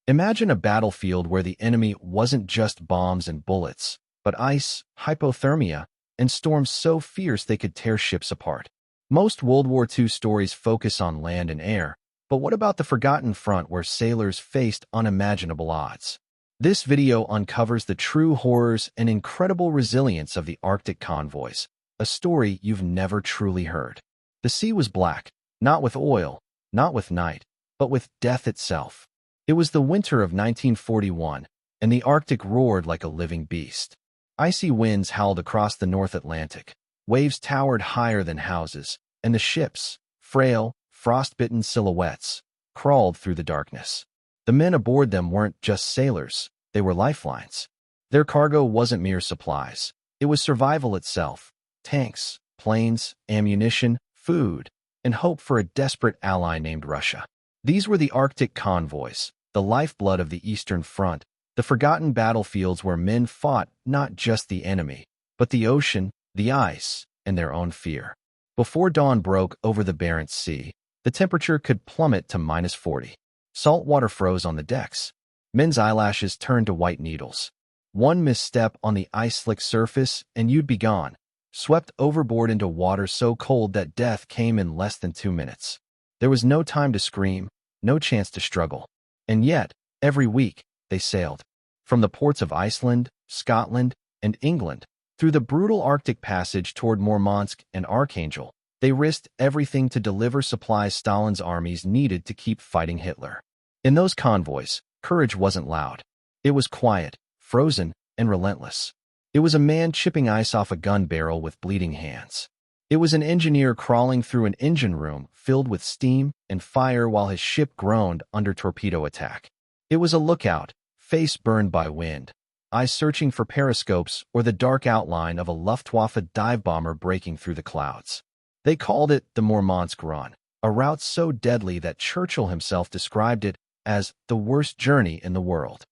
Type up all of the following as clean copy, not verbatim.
Imagine a battlefield where the enemy wasn't just bombs and bullets, but ice, hypothermia, and storms so fierce they could tear ships apart. Most World War II stories focus on land and air, but what about the forgotten front where sailors faced unimaginable odds? This video uncovers the true horrors and incredible resilience of the Arctic convoys, a story you've never truly heard. The sea was black, not with oil, not with night, but with death itself. It was the winter of 1941, and the Arctic roared like a living beast. Icy winds howled across the North Atlantic. Waves towered higher than houses, and the ships, frail, frostbitten silhouettes, crawled through the darkness. The men aboard them weren't just sailors, they were lifelines. Their cargo wasn't mere supplies. It was survival itself: tanks, planes, ammunition, food, and hope for a desperate ally named Russia. These were the Arctic convoys, the lifeblood of the Eastern Front, the forgotten battlefields where men fought not just the enemy, but the ocean, the ice, and their own fear. Before dawn broke over the Barents Sea, the temperature could plummet to -40. Salt water froze on the decks. Men's eyelashes turned to white needles. One misstep on the ice-slick surface and you'd be gone, swept overboard into water so cold that death came in less than 2 minutes. There was no time to scream, no chance to struggle. And yet, every week, they sailed. From the ports of Iceland, Scotland, and England, through the brutal Arctic passage toward Murmansk and Archangel, they risked everything to deliver supplies Stalin's armies needed to keep fighting Hitler. In those convoys, courage wasn't loud. It was quiet, frozen, and relentless. It was a man chipping ice off a gun barrel with bleeding hands. It was an engineer crawling through an engine room filled with steam and fire while his ship groaned under torpedo attack. It was a lookout, face burned by wind, eyes searching for periscopes or the dark outline of a Luftwaffe dive bomber breaking through the clouds. They called it the Murmansk Run, a route so deadly that Churchill himself described it as the worst journey in the world.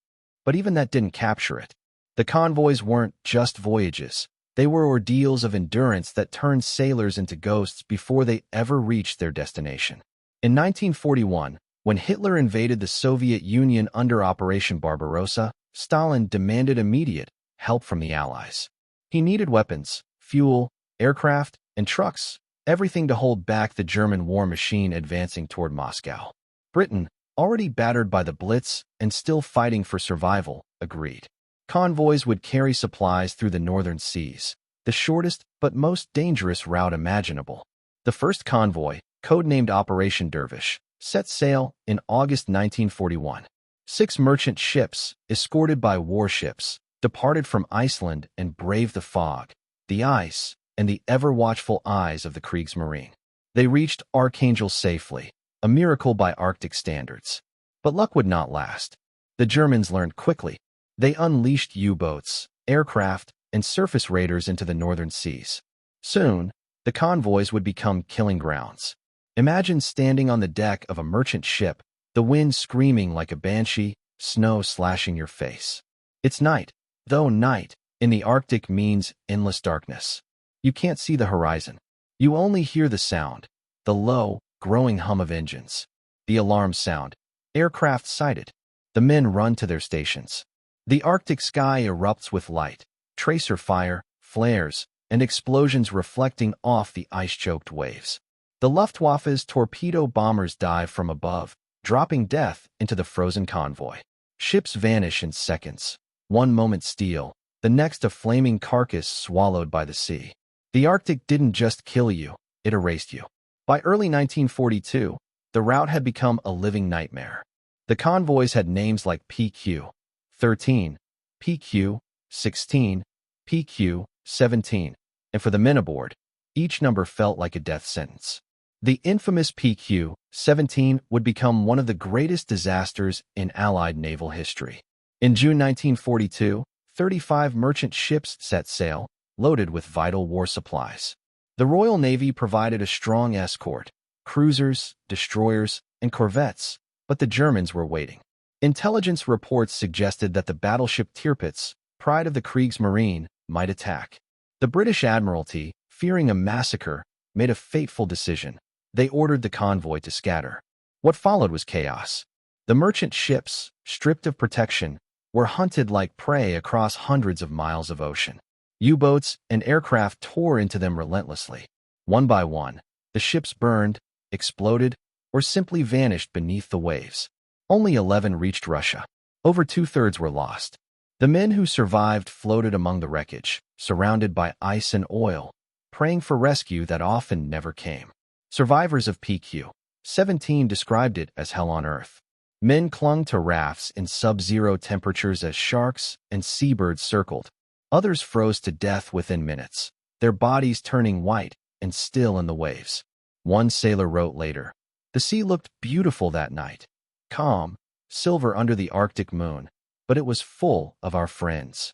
But even that didn't capture it. The convoys weren't just voyages. They were ordeals of endurance that turned sailors into ghosts before they ever reached their destination. In 1941, when Hitler invaded the Soviet Union under Operation Barbarossa, Stalin demanded immediate help from the Allies. He needed weapons, fuel, aircraft, and trucks, everything to hold back the German war machine advancing toward Moscow. Britain, already battered by the Blitz and still fighting for survival, agreed. Convoys would carry supplies through the northern seas, the shortest but most dangerous route imaginable. The first convoy, codenamed Operation Dervish, set sail in August 1941. 6 merchant ships, escorted by warships, departed from Iceland and braved the fog, the ice, and the ever-watchful eyes of the Kriegsmarine. They reached Archangel safely, a miracle by Arctic standards. But luck would not last. The Germans learned quickly. They unleashed U-boats, aircraft, and surface raiders into the northern seas. Soon, the convoys would become killing grounds. Imagine standing on the deck of a merchant ship, the wind screaming like a banshee, snow slashing your face. It's night, though night in the Arctic means endless darkness. You can't see the horizon. You only hear the sound, the low, growing hum of engines. The alarm sound. Aircraft sighted. The men run to their stations. The Arctic sky erupts with light, tracer fire, flares, and explosions reflecting off the ice-choked waves. The Luftwaffe's torpedo bombers dive from above, dropping death into the frozen convoy. Ships vanish in seconds. One moment steel, the next a flaming carcass swallowed by the sea. The Arctic didn't just kill you, it erased you. By early 1942, the route had become a living nightmare. The convoys had names like PQ-13, PQ-16, PQ-17, and for the men aboard, each number felt like a death sentence. The infamous PQ-17 would become one of the greatest disasters in Allied naval history. In June 1942, 35 merchant ships set sail, loaded with vital war supplies. The Royal Navy provided a strong escort, cruisers, destroyers, and corvettes, but the Germans were waiting. Intelligence reports suggested that the battleship Tirpitz, pride of the Kriegsmarine, might attack. The British Admiralty, fearing a massacre, made a fateful decision. They ordered the convoy to scatter. What followed was chaos. The merchant ships, stripped of protection, were hunted like prey across hundreds of miles of ocean. U-boats and aircraft tore into them relentlessly. One by one, the ships burned, exploded, or simply vanished beneath the waves. Only 11 reached Russia. Over two-thirds were lost. The men who survived floated among the wreckage, surrounded by ice and oil, praying for rescue that often never came. Survivors of PQ-17 described it as hell on earth. Men clung to rafts in sub-zero temperatures as sharks and seabirds circled. Others froze to death within minutes, their bodies turning white and still in the waves. One sailor wrote later, "The sea looked beautiful that night, calm, silver under the Arctic moon, but it was full of our friends."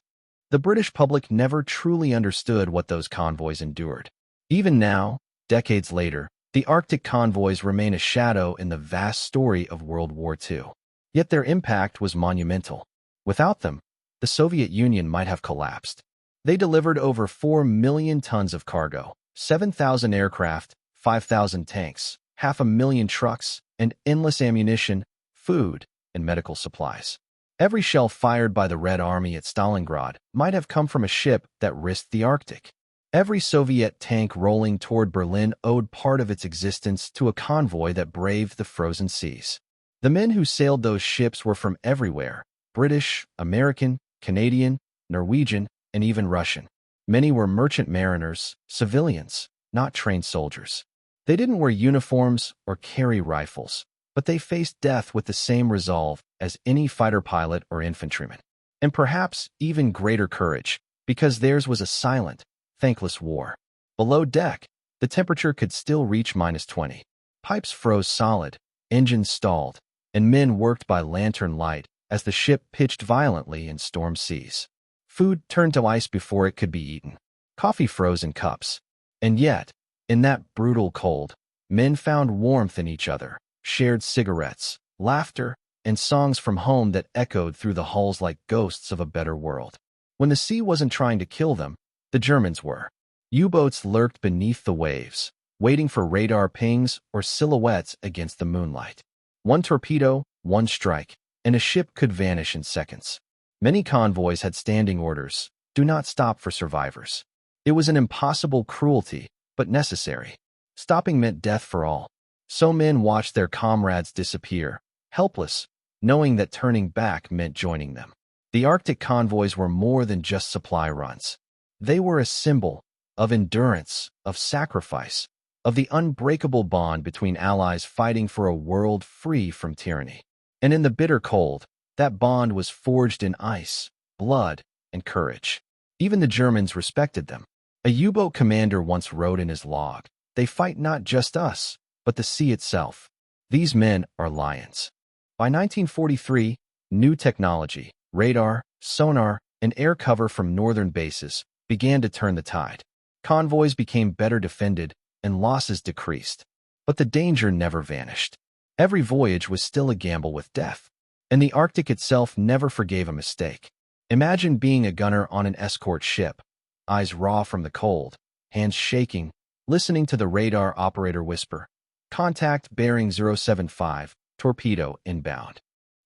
The British public never truly understood what those convoys endured. Even now, decades later, the Arctic convoys remain a shadow in the vast story of World War II. Yet their impact was monumental. Without them, the Soviet Union might have collapsed. They delivered over 4 million tons of cargo, 7,000 aircraft, 5,000 tanks, 500,000 trucks, and endless ammunition, food, and medical supplies. Every shell fired by the Red Army at Stalingrad might have come from a ship that risked the Arctic. Every Soviet tank rolling toward Berlin owed part of its existence to a convoy that braved the frozen seas. The men who sailed those ships were from everywhere: British, American, Canadian, Norwegian, and even Russian. Many were merchant mariners, civilians, not trained soldiers. They didn't wear uniforms or carry rifles, but they faced death with the same resolve as any fighter pilot or infantryman. And perhaps even greater courage, because theirs was a silent, thankless war. Below deck, the temperature could still reach -20. Pipes froze solid, engines stalled, and men worked by lantern light as the ship pitched violently in storm seas. Food turned to ice before it could be eaten. Coffee froze in cups. And yet, in that brutal cold, men found warmth in each other, shared cigarettes, laughter, and songs from home that echoed through the hulls like ghosts of a better world. When the sea wasn't trying to kill them, the Germans were. U-boats lurked beneath the waves, waiting for radar pings or silhouettes against the moonlight. One torpedo, one strike, and a ship could vanish in seconds. Many convoys had standing orders: do not stop for survivors. It was an impossible cruelty, but necessary. Stopping meant death for all. So men watched their comrades disappear, helpless, knowing that turning back meant joining them. The Arctic convoys were more than just supply runs. They were a symbol of endurance, of sacrifice, of the unbreakable bond between allies fighting for a world free from tyranny. And in the bitter cold, that bond was forged in ice, blood, and courage. Even the Germans respected them. A U-boat commander once wrote in his log, "They fight not just us, but the sea itself. These men are lions." By 1943, new technology, radar, sonar, and air cover from northern bases began to turn the tide. Convoys became better defended, and losses decreased. But the danger never vanished. Every voyage was still a gamble with death, and the Arctic itself never forgave a mistake. Imagine being a gunner on an escort ship, eyes raw from the cold, hands shaking, listening to the radar operator whisper, "Contact bearing 075, torpedo inbound."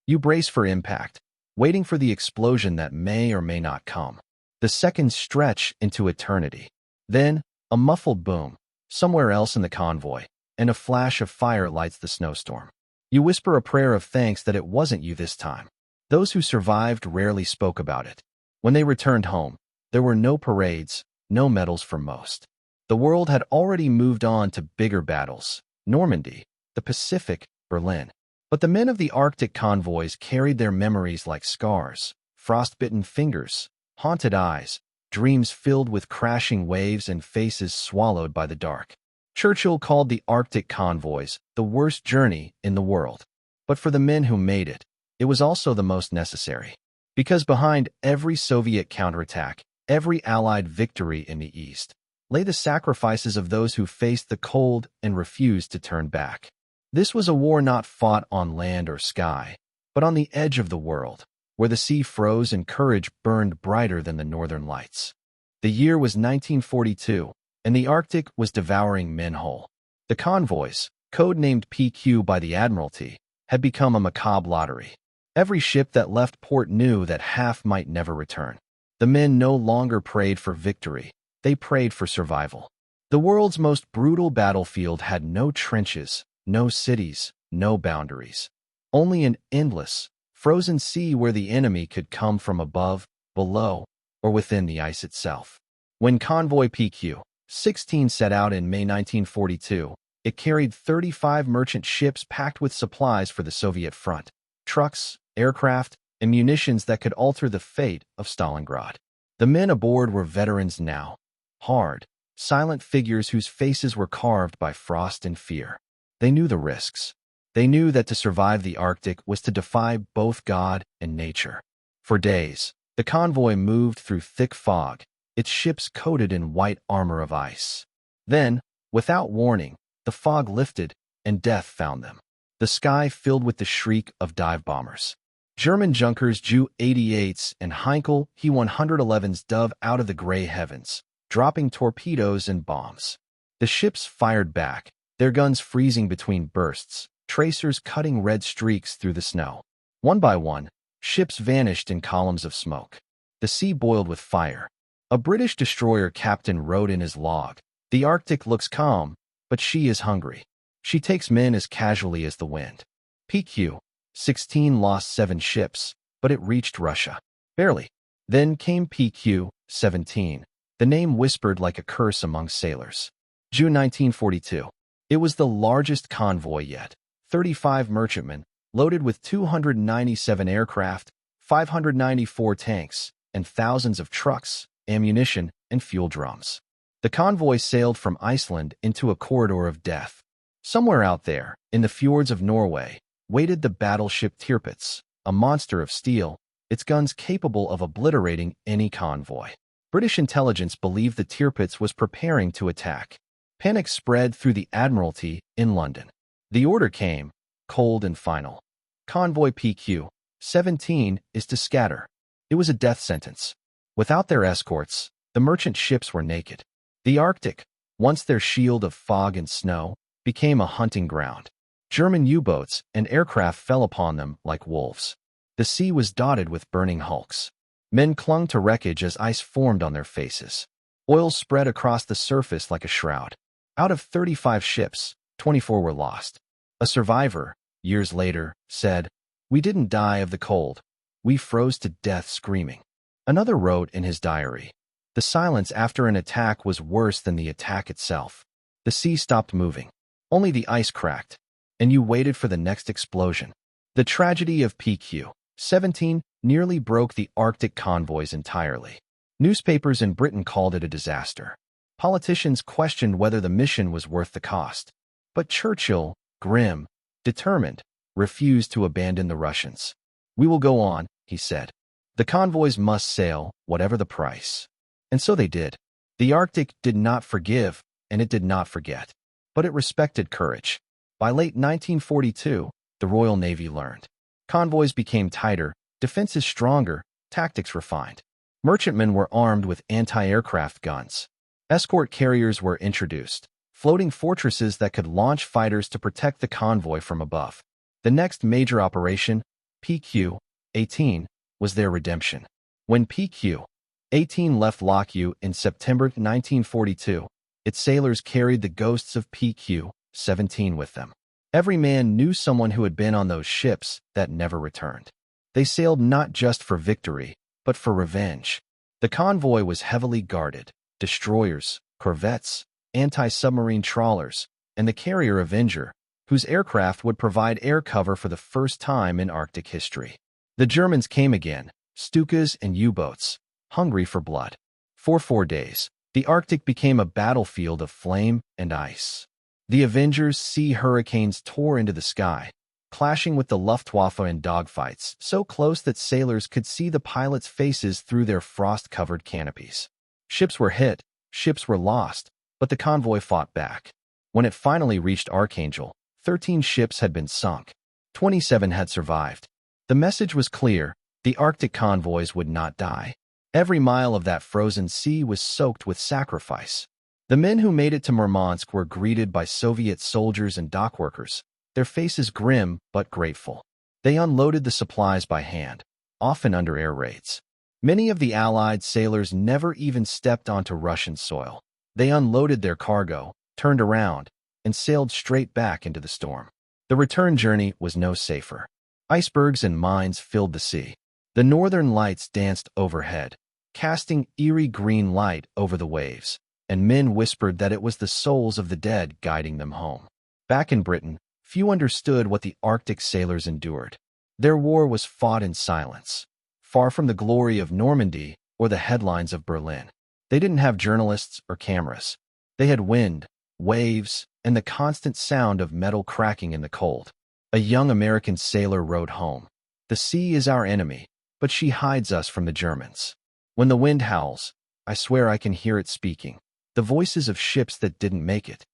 You brace for impact, waiting for the explosion that may or may not come. The seconds stretch into eternity. Then, a muffled boom, somewhere else in the convoy, and a flash of fire lights the snowstorm. You whisper a prayer of thanks that it wasn't you this time. Those who survived rarely spoke about it. When they returned home, there were no parades, no medals for most. The world had already moved on to bigger battles: Normandy, the Pacific, Berlin. But the men of the Arctic convoys carried their memories like scars: frostbitten fingers, haunted eyes, dreams filled with crashing waves, and faces swallowed by the dark. Churchill called the Arctic convoys the worst journey in the world. But for the men who made it, it was also the most necessary. Because behind every Soviet counterattack, every Allied victory in the East, lay the sacrifices of those who faced the cold and refused to turn back. This was a war not fought on land or sky, but on the edge of the world, where the sea froze and courage burned brighter than the northern lights. The year was 1942, and the Arctic was devouring men whole. The convoys, code-named PQ by the Admiralty, had become a macabre lottery. Every ship that left port knew that half might never return. The men no longer prayed for victory. They prayed for survival. The world's most brutal battlefield had no trenches, no cities, no boundaries. Only an endless, frozen sea where the enemy could come from above, below, or within the ice itself. When Convoy PQ-16 set out in May 1942, it carried 35 merchant ships packed with supplies for the Soviet front, trucks, aircraft, and munitions that could alter the fate of Stalingrad. The men aboard were veterans now, hard, silent figures whose faces were carved by frost and fear. They knew the risks. They knew that to survive the Arctic was to defy both God and nature. For days, the convoy moved through thick fog, its ships coated in white armor of ice. Then, without warning, the fog lifted and death found them. The sky filled with the shriek of dive bombers. German Junkers Ju-88s and Heinkel He-111s dove out of the gray heavens, dropping torpedoes and bombs. The ships fired back, their guns freezing between bursts, tracers cutting red streaks through the snow. One by one, ships vanished in columns of smoke. The sea boiled with fire. A British destroyer captain wrote in his log, "The Arctic looks calm, but she is hungry. She takes men as casually as the wind." PQ-16 lost 7 ships, but it reached Russia. Barely. Then came PQ-17, the name whispered like a curse among sailors. June 1942. It was the largest convoy yet. 35 merchantmen, loaded with 297 aircraft, 594 tanks, and thousands of trucks, ammunition, and fuel drums. The convoy sailed from Iceland into a corridor of death. Somewhere out there, in the fjords of Norway, waited the battleship Tirpitz, a monster of steel, its guns capable of obliterating any convoy. British intelligence believed the Tirpitz was preparing to attack. Panic spread through the Admiralty in London. The order came, cold and final. Convoy PQ-17 is to scatter. It was a death sentence. Without their escorts, the merchant ships were naked. The Arctic, once their shield of fog and snow, became a hunting ground. German U-boats and aircraft fell upon them like wolves. The sea was dotted with burning hulks. Men clung to wreckage as ice formed on their faces. Oil spread across the surface like a shroud. Out of 35 ships, 24 were lost. A survivor, years later, said, "We didn't die of the cold. We froze to death screaming." Another wrote in his diary, "The silence after an attack was worse than the attack itself. The sea stopped moving. Only the ice cracked, and you waited for the next explosion." The tragedy of PQ-17 nearly broke the Arctic convoys entirely. Newspapers in Britain called it a disaster. Politicians questioned whether the mission was worth the cost. But Churchill, grim, determined, refused to abandon the Russians. "We will go on," he said. "The convoys must sail, whatever the price." And so they did. The Arctic did not forgive, and it did not forget. But it respected courage. By late 1942, the Royal Navy learned. Convoys became tighter, defenses stronger, tactics refined. Merchantmen were armed with anti-aircraft guns. Escort carriers were introduced, floating fortresses that could launch fighters to protect the convoy from above. The next major operation, PQ-18, was their redemption. When PQ-18 left Lockheed in September 1942, its sailors carried the ghosts of PQ-17 with them. Every man knew someone who had been on those ships that never returned. They sailed not just for victory, but for revenge. The convoy was heavily guarded. Destroyers, corvettes, anti-submarine trawlers, and the carrier Avenger, whose aircraft would provide air cover for the first time in Arctic history. The Germans came again, Stukas and U-boats, hungry for blood. For 4 days, the Arctic became a battlefield of flame and ice. The Avenger's sea hurricanes tore into the sky, clashing with the Luftwaffe in dogfights so close that sailors could see the pilots' faces through their frost-covered canopies. Ships were hit, ships were lost, but the convoy fought back. When it finally reached Archangel, 13 ships had been sunk. 27 had survived. The message was clear: the Arctic convoys would not die. Every mile of that frozen sea was soaked with sacrifice. The men who made it to Murmansk were greeted by Soviet soldiers and dockworkers, their faces grim but grateful. They unloaded the supplies by hand, often under air raids. Many of the Allied sailors never even stepped onto Russian soil. They unloaded their cargo, turned around, and sailed straight back into the storm. The return journey was no safer. Icebergs and mines filled the sea. The northern lights danced overhead, casting eerie green light over the waves, and men whispered that it was the souls of the dead guiding them home. Back in Britain, few understood what the Arctic sailors endured. Their war was fought in silence, far from the glory of Normandy or the headlines of Berlin. They didn't have journalists or cameras. They had wind, waves, and the constant sound of metal cracking in the cold. A young American sailor wrote home, "The sea is our enemy, but she hides us from the Germans. When the wind howls, I swear I can hear it speaking, the voices of ships that didn't make it."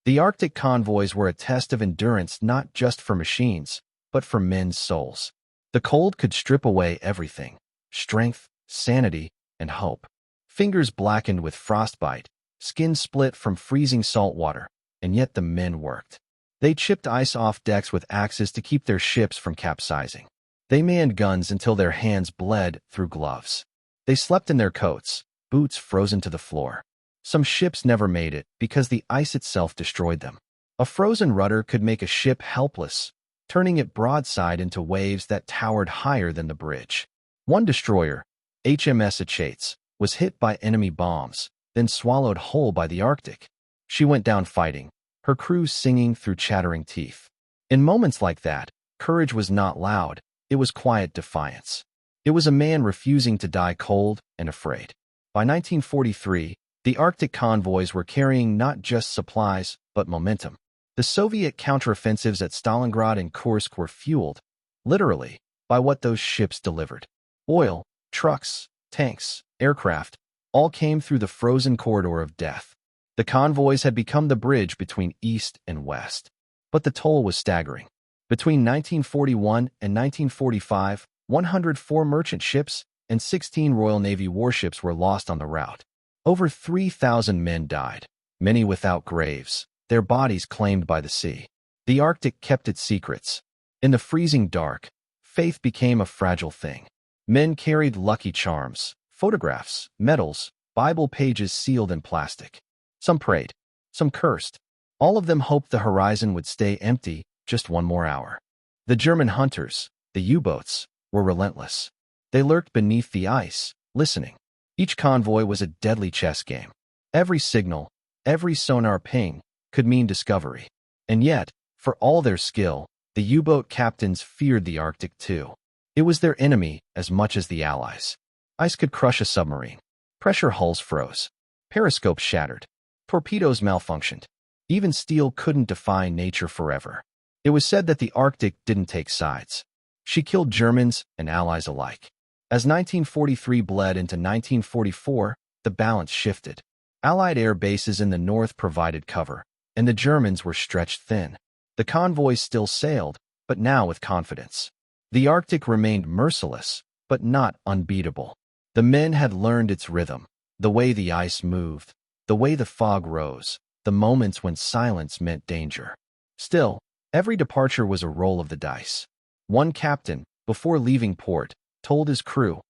The Arctic convoys were a test of endurance not just for machines, but for men's souls. The cold could strip away everything: strength, sanity, and hope. Fingers blackened with frostbite, skin split from freezing salt water, and yet the men worked. They chipped ice off decks with axes to keep their ships from capsizing. They manned guns until their hands bled through gloves. They slept in their coats, boots frozen to the floor. Some ships never made it because the ice itself destroyed them. A frozen rudder could make a ship helpless, turning it broadside into waves that towered higher than the bridge. One destroyer, HMS Achates, was hit by enemy bombs, then swallowed whole by the Arctic. She went down fighting, her crew singing through chattering teeth. In moments like that, courage was not loud, it was quiet defiance. It was a man refusing to die cold and afraid. By 1943, the Arctic convoys were carrying not just supplies, but momentum. The Soviet counteroffensives at Stalingrad and Kursk were fueled, literally, by what those ships delivered. Oil, trucks, tanks, aircraft, all came through the frozen corridor of death. The convoys had become the bridge between East and West. But the toll was staggering. Between 1941 and 1945, 104 merchant ships and 16 Royal Navy warships were lost on the route. Over 3,000 men died, many without graves, their bodies claimed by the sea. The Arctic kept its secrets. In the freezing dark, faith became a fragile thing. Men carried lucky charms, photographs, medals, Bible pages sealed in plastic. Some prayed, some cursed. All of them hoped the horizon would stay empty just one more hour. The German hunters, the U-boats, were relentless. They lurked beneath the ice, listening. Each convoy was a deadly chess game. Every signal, every sonar ping, could mean discovery. And yet, for all their skill, the U-boat captains feared the Arctic too. It was their enemy as much as the Allies. Ice could crush a submarine. Pressure hulls froze. Periscopes shattered. Torpedoes malfunctioned. Even steel couldn't defy nature forever. It was said that the Arctic didn't take sides. She killed Germans and Allies alike. As 1943 bled into 1944, the balance shifted. Allied air bases in the north provided cover, and the Germans were stretched thin. The convoys still sailed, but now with confidence. The Arctic remained merciless, but not unbeatable. The men had learned its rhythm, the way the ice moved, the way the fog rose, the moments when silence meant danger. Still, every departure was a roll of the dice. One captain, before leaving port, told his crew,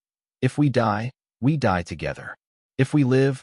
"If we die together. If we live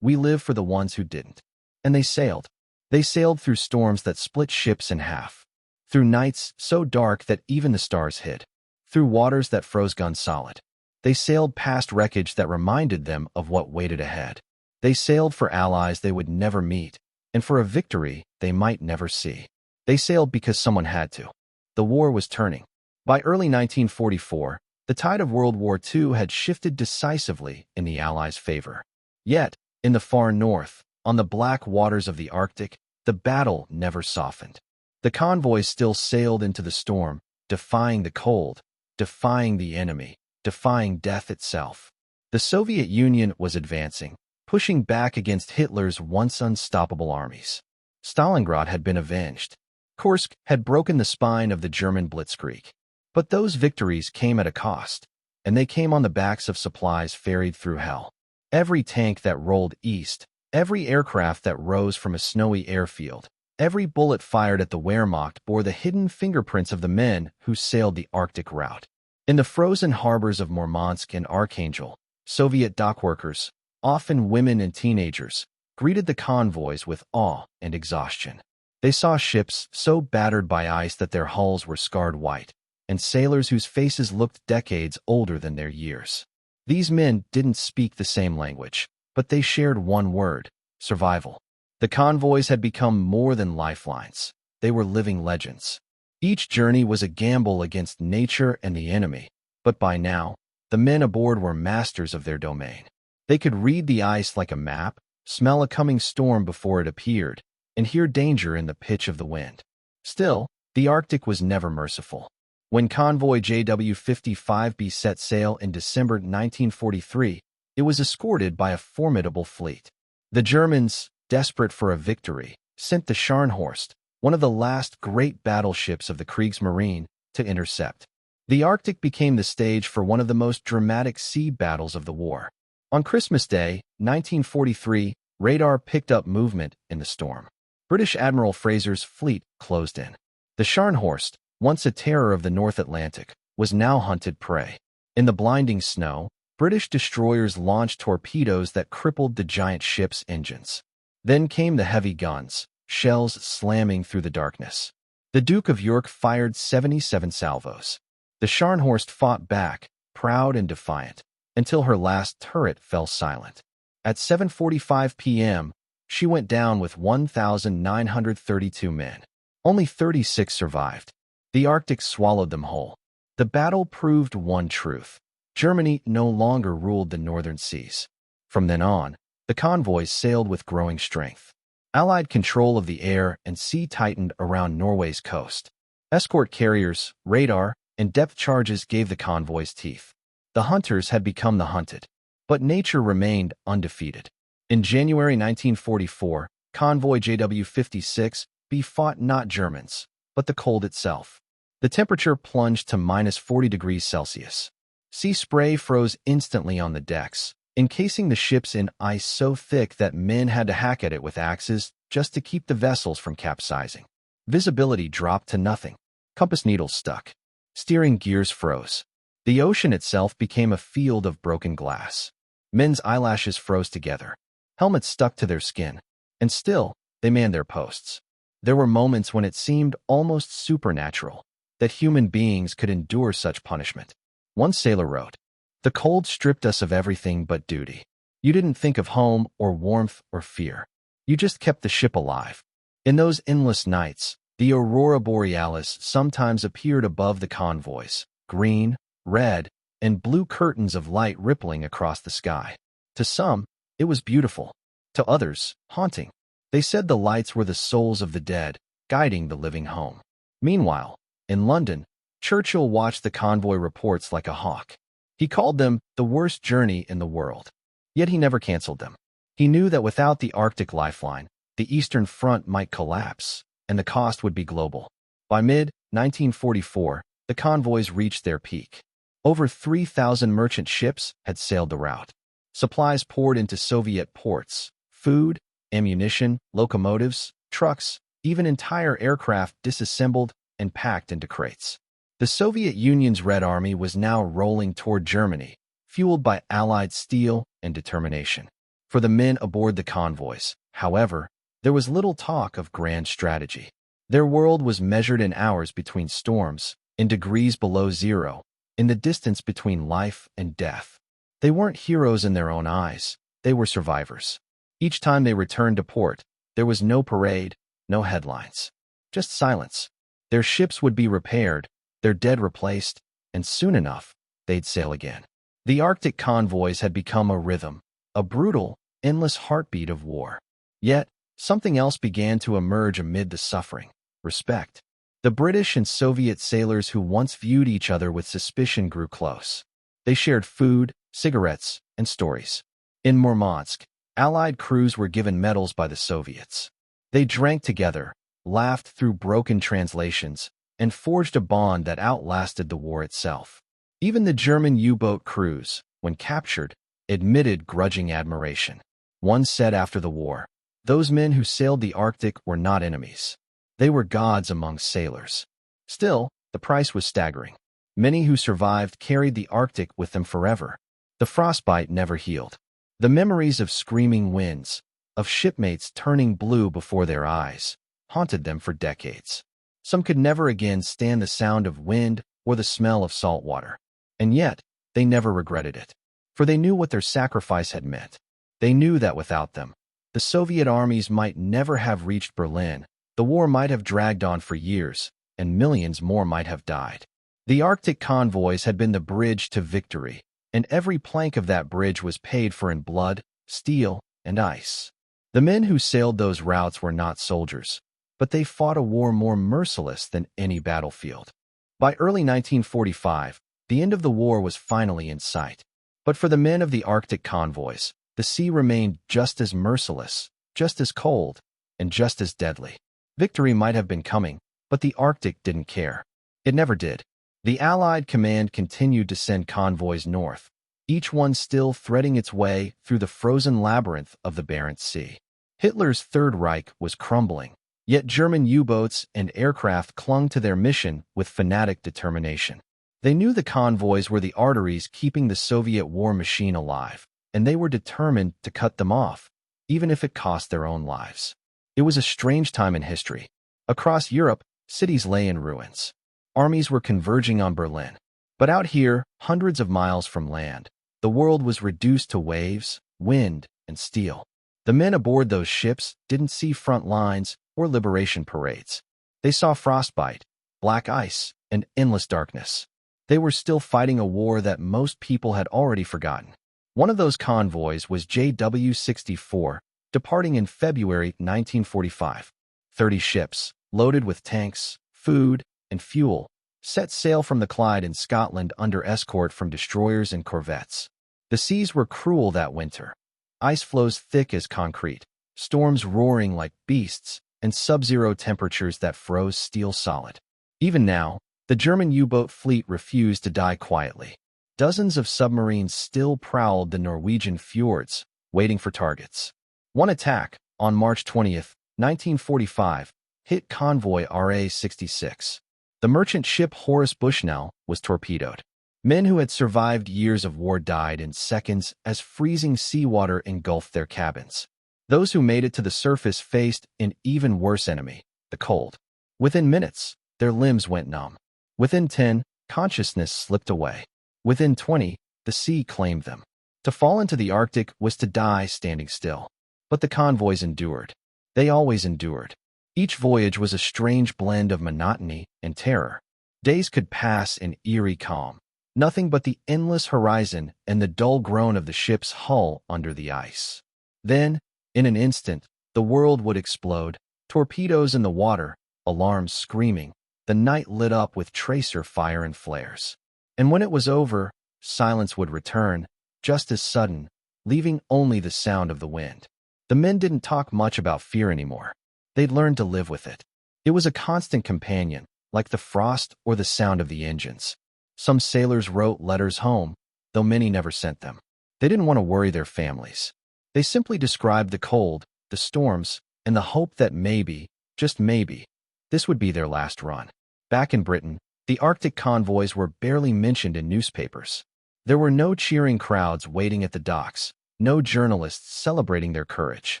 for the ones who didn't." And they sailed. They sailed through storms that split ships in half, through nights so dark that even the stars hid, through waters that froze guns solid. They sailed past wreckage that reminded them of what waited ahead. They sailed for allies they would never meet, and for a victory they might never see. They sailed because someone had to. The war was turning. By early 1944, the tide of World War II had shifted decisively in the Allies' favor. Yet, in the far north, on the black waters of the Arctic, the battle never softened. The convoys still sailed into the storm, defying the cold, defying the enemy, defying death itself. The Soviet Union was advancing, pushing back against Hitler's once unstoppable armies. Stalingrad had been avenged. Kursk had broken the spine of the German blitzkrieg. But those victories came at a cost, and they came on the backs of supplies ferried through hell. Every tank that rolled east, every aircraft that rose from a snowy airfield, Every bullet fired at the Wehrmacht bore the hidden fingerprints of the men who sailed the Arctic route. In the frozen harbors of Murmansk and Archangel, Soviet dockworkers, often women and teenagers, greeted the convoys with awe and exhaustion. They saw ships so battered by ice that their hulls were scarred white, and sailors whose faces looked decades older than their years. These men didn't speak the same language, but they shared one word: survival. The convoys had become more than lifelines. They were living legends. Each journey was a gamble against nature and the enemy, but by now, the men aboard were masters of their domain. They could read the ice like a map, smell a coming storm before it appeared, and hear danger in the pitch of the wind. Still, the Arctic was never merciful. When convoy JW-55B set sail in December 1943, it was escorted by a formidable fleet. The Germans, desperate for a victory, sent the Scharnhorst, one of the last great battleships of the Kriegsmarine, to intercept. The Arctic became the stage for one of the most dramatic sea battles of the war. On Christmas Day, 1943, radar picked up movement in the storm. British Admiral Fraser's fleet closed in. The Scharnhorst, once a terror of the North Atlantic, was now hunted prey. In the blinding snow, British destroyers launched torpedoes that crippled the giant ship's engines. Then came the heavy guns, shells slamming through the darkness. The Duke of York fired 77 salvos. The Scharnhorst fought back, proud and defiant, until her last turret fell silent. At 7:45 p.m., she went down with 1,932 men. Only 36 survived. The Arctic swallowed them whole. The battle proved one truth: Germany no longer ruled the northern seas. From then on, the convoys sailed with growing strength. Allied control of the air and sea tightened around Norway's coast. Escort carriers, radar, and depth charges gave the convoys teeth. The hunters had become the hunted, but nature remained undefeated. In January 1944, convoy JW-56B fought not Germans, but the cold itself. The temperature plunged to -40 degrees Celsius. Sea spray froze instantly on the decks, encasing the ships in ice so thick that men had to hack at it with axes just to keep the vessels from capsizing. Visibility dropped to nothing. Compass needles stuck. Steering gears froze. The ocean itself became a field of broken glass. Men's eyelashes froze together. Helmets stuck to their skin. And still, they manned their posts. There were moments when it seemed almost supernatural that human beings could endure such punishment. One sailor wrote, "The cold stripped us of everything but duty. You didn't think of home or warmth or fear. You just kept the ship alive." In those endless nights, the aurora borealis sometimes appeared above the convoys, green, red, and blue curtains of light rippling across the sky. To some, it was beautiful. To others, haunting. They said the lights were the souls of the dead, guiding the living home. Meanwhile, in London, Churchill watched the convoy reports like a hawk. He called them the worst journey in the world. Yet he never canceled them. He knew that without the Arctic lifeline, the Eastern Front might collapse, and the cost would be global. By mid-1944, the convoys reached their peak. Over 3,000 merchant ships had sailed the route. Supplies poured into Soviet ports: food, ammunition, locomotives, trucks, even entire aircraft disassembled and packed into crates. The Soviet Union's Red Army was now rolling toward Germany, fueled by Allied steel and determination. For the men aboard the convoys, however, there was little talk of grand strategy. Their world was measured in hours between storms, in degrees below zero, in the distance between life and death. They weren't heroes in their own eyes, they were survivors. Each time they returned to port, there was no parade, no headlines. Just silence. Their ships would be repaired, their dead replaced, and soon enough, they'd sail again. The Arctic convoys had become a rhythm, a brutal, endless heartbeat of war. Yet, something else began to emerge amid the suffering: respect. The British and Soviet sailors who once viewed each other with suspicion grew close. They shared food, cigarettes, and stories. In Murmansk, Allied crews were given medals by the Soviets. They drank together, laughed through broken translations, and forged a bond that outlasted the war itself. Even the German U-boat crews, when captured, admitted grudging admiration. One said after the war, Those men who sailed the Arctic were not enemies. They were gods among sailors. Still, the price was staggering. Many who survived carried the Arctic with them forever. The frostbite never healed. The memories of screaming winds, of shipmates turning blue before their eyes, haunted them for decades. Some could never again stand the sound of wind or the smell of salt water. And yet, they never regretted it. For they knew what their sacrifice had meant. They knew that without them, the Soviet armies might never have reached Berlin, the war might have dragged on for years, and millions more might have died. The Arctic convoys had been the bridge to victory, and every plank of that bridge was paid for in blood, steel, and ice. The men who sailed those routes were not soldiers, but they fought a war more merciless than any battlefield. By early 1945, the end of the war was finally in sight. But for the men of the Arctic convoys, the sea remained just as merciless, just as cold, and just as deadly. Victory might have been coming, but the Arctic didn't care. It never did. The Allied command continued to send convoys north, each one still threading its way through the frozen labyrinth of the Barents Sea. Hitler's Third Reich was crumbling, yet German U-boats and aircraft clung to their mission with fanatic determination. They knew the convoys were the arteries keeping the Soviet war machine alive, and they were determined to cut them off, even if it cost their own lives. It was a strange time in history. Across Europe, cities lay in ruins. Armies were converging on Berlin. But out here, hundreds of miles from land, the world was reduced to waves, wind, and steel. The men aboard those ships didn't see front lines or liberation parades. They saw frostbite, black ice, and endless darkness. They were still fighting a war that most people had already forgotten. One of those convoys was JW-64, departing in February 1945. 30 ships, loaded with tanks, food, and fuel, set sail from the Clyde in Scotland under escort from destroyers and corvettes. The seas were cruel that winter. Ice floes thick as concrete, storms roaring like beasts, and sub-zero temperatures that froze steel solid. Even now, the German U-boat fleet refused to die quietly. Dozens of submarines still prowled the Norwegian fjords, waiting for targets. One attack, on March 20th, 1945, hit convoy RA-66. The merchant ship Horace Bushnell was torpedoed. Men who had survived years of war died in seconds as freezing seawater engulfed their cabins. Those who made it to the surface faced an even worse enemy, the cold. Within minutes, their limbs went numb. Within 10, consciousness slipped away. Within 20, the sea claimed them. To fall into the Arctic was to die standing still. But the convoys endured. They always endured. Each voyage was a strange blend of monotony and terror. Days could pass in eerie calm. Nothing but the endless horizon and the dull groan of the ship's hull under the ice. Then, in an instant, the world would explode. Torpedoes in the water, alarms screaming, the night lit up with tracer fire and flares. And when it was over, silence would return, just as sudden, leaving only the sound of the wind. The men didn't talk much about fear anymore. They'd learned to live with it. It was a constant companion, like the frost or the sound of the engines. Some sailors wrote letters home, though many never sent them. They didn't want to worry their families. They simply described the cold, the storms, and the hope that maybe, just maybe, this would be their last run. Back in Britain, the Arctic convoys were barely mentioned in newspapers. There were no cheering crowds waiting at the docks, no journalists celebrating their courage.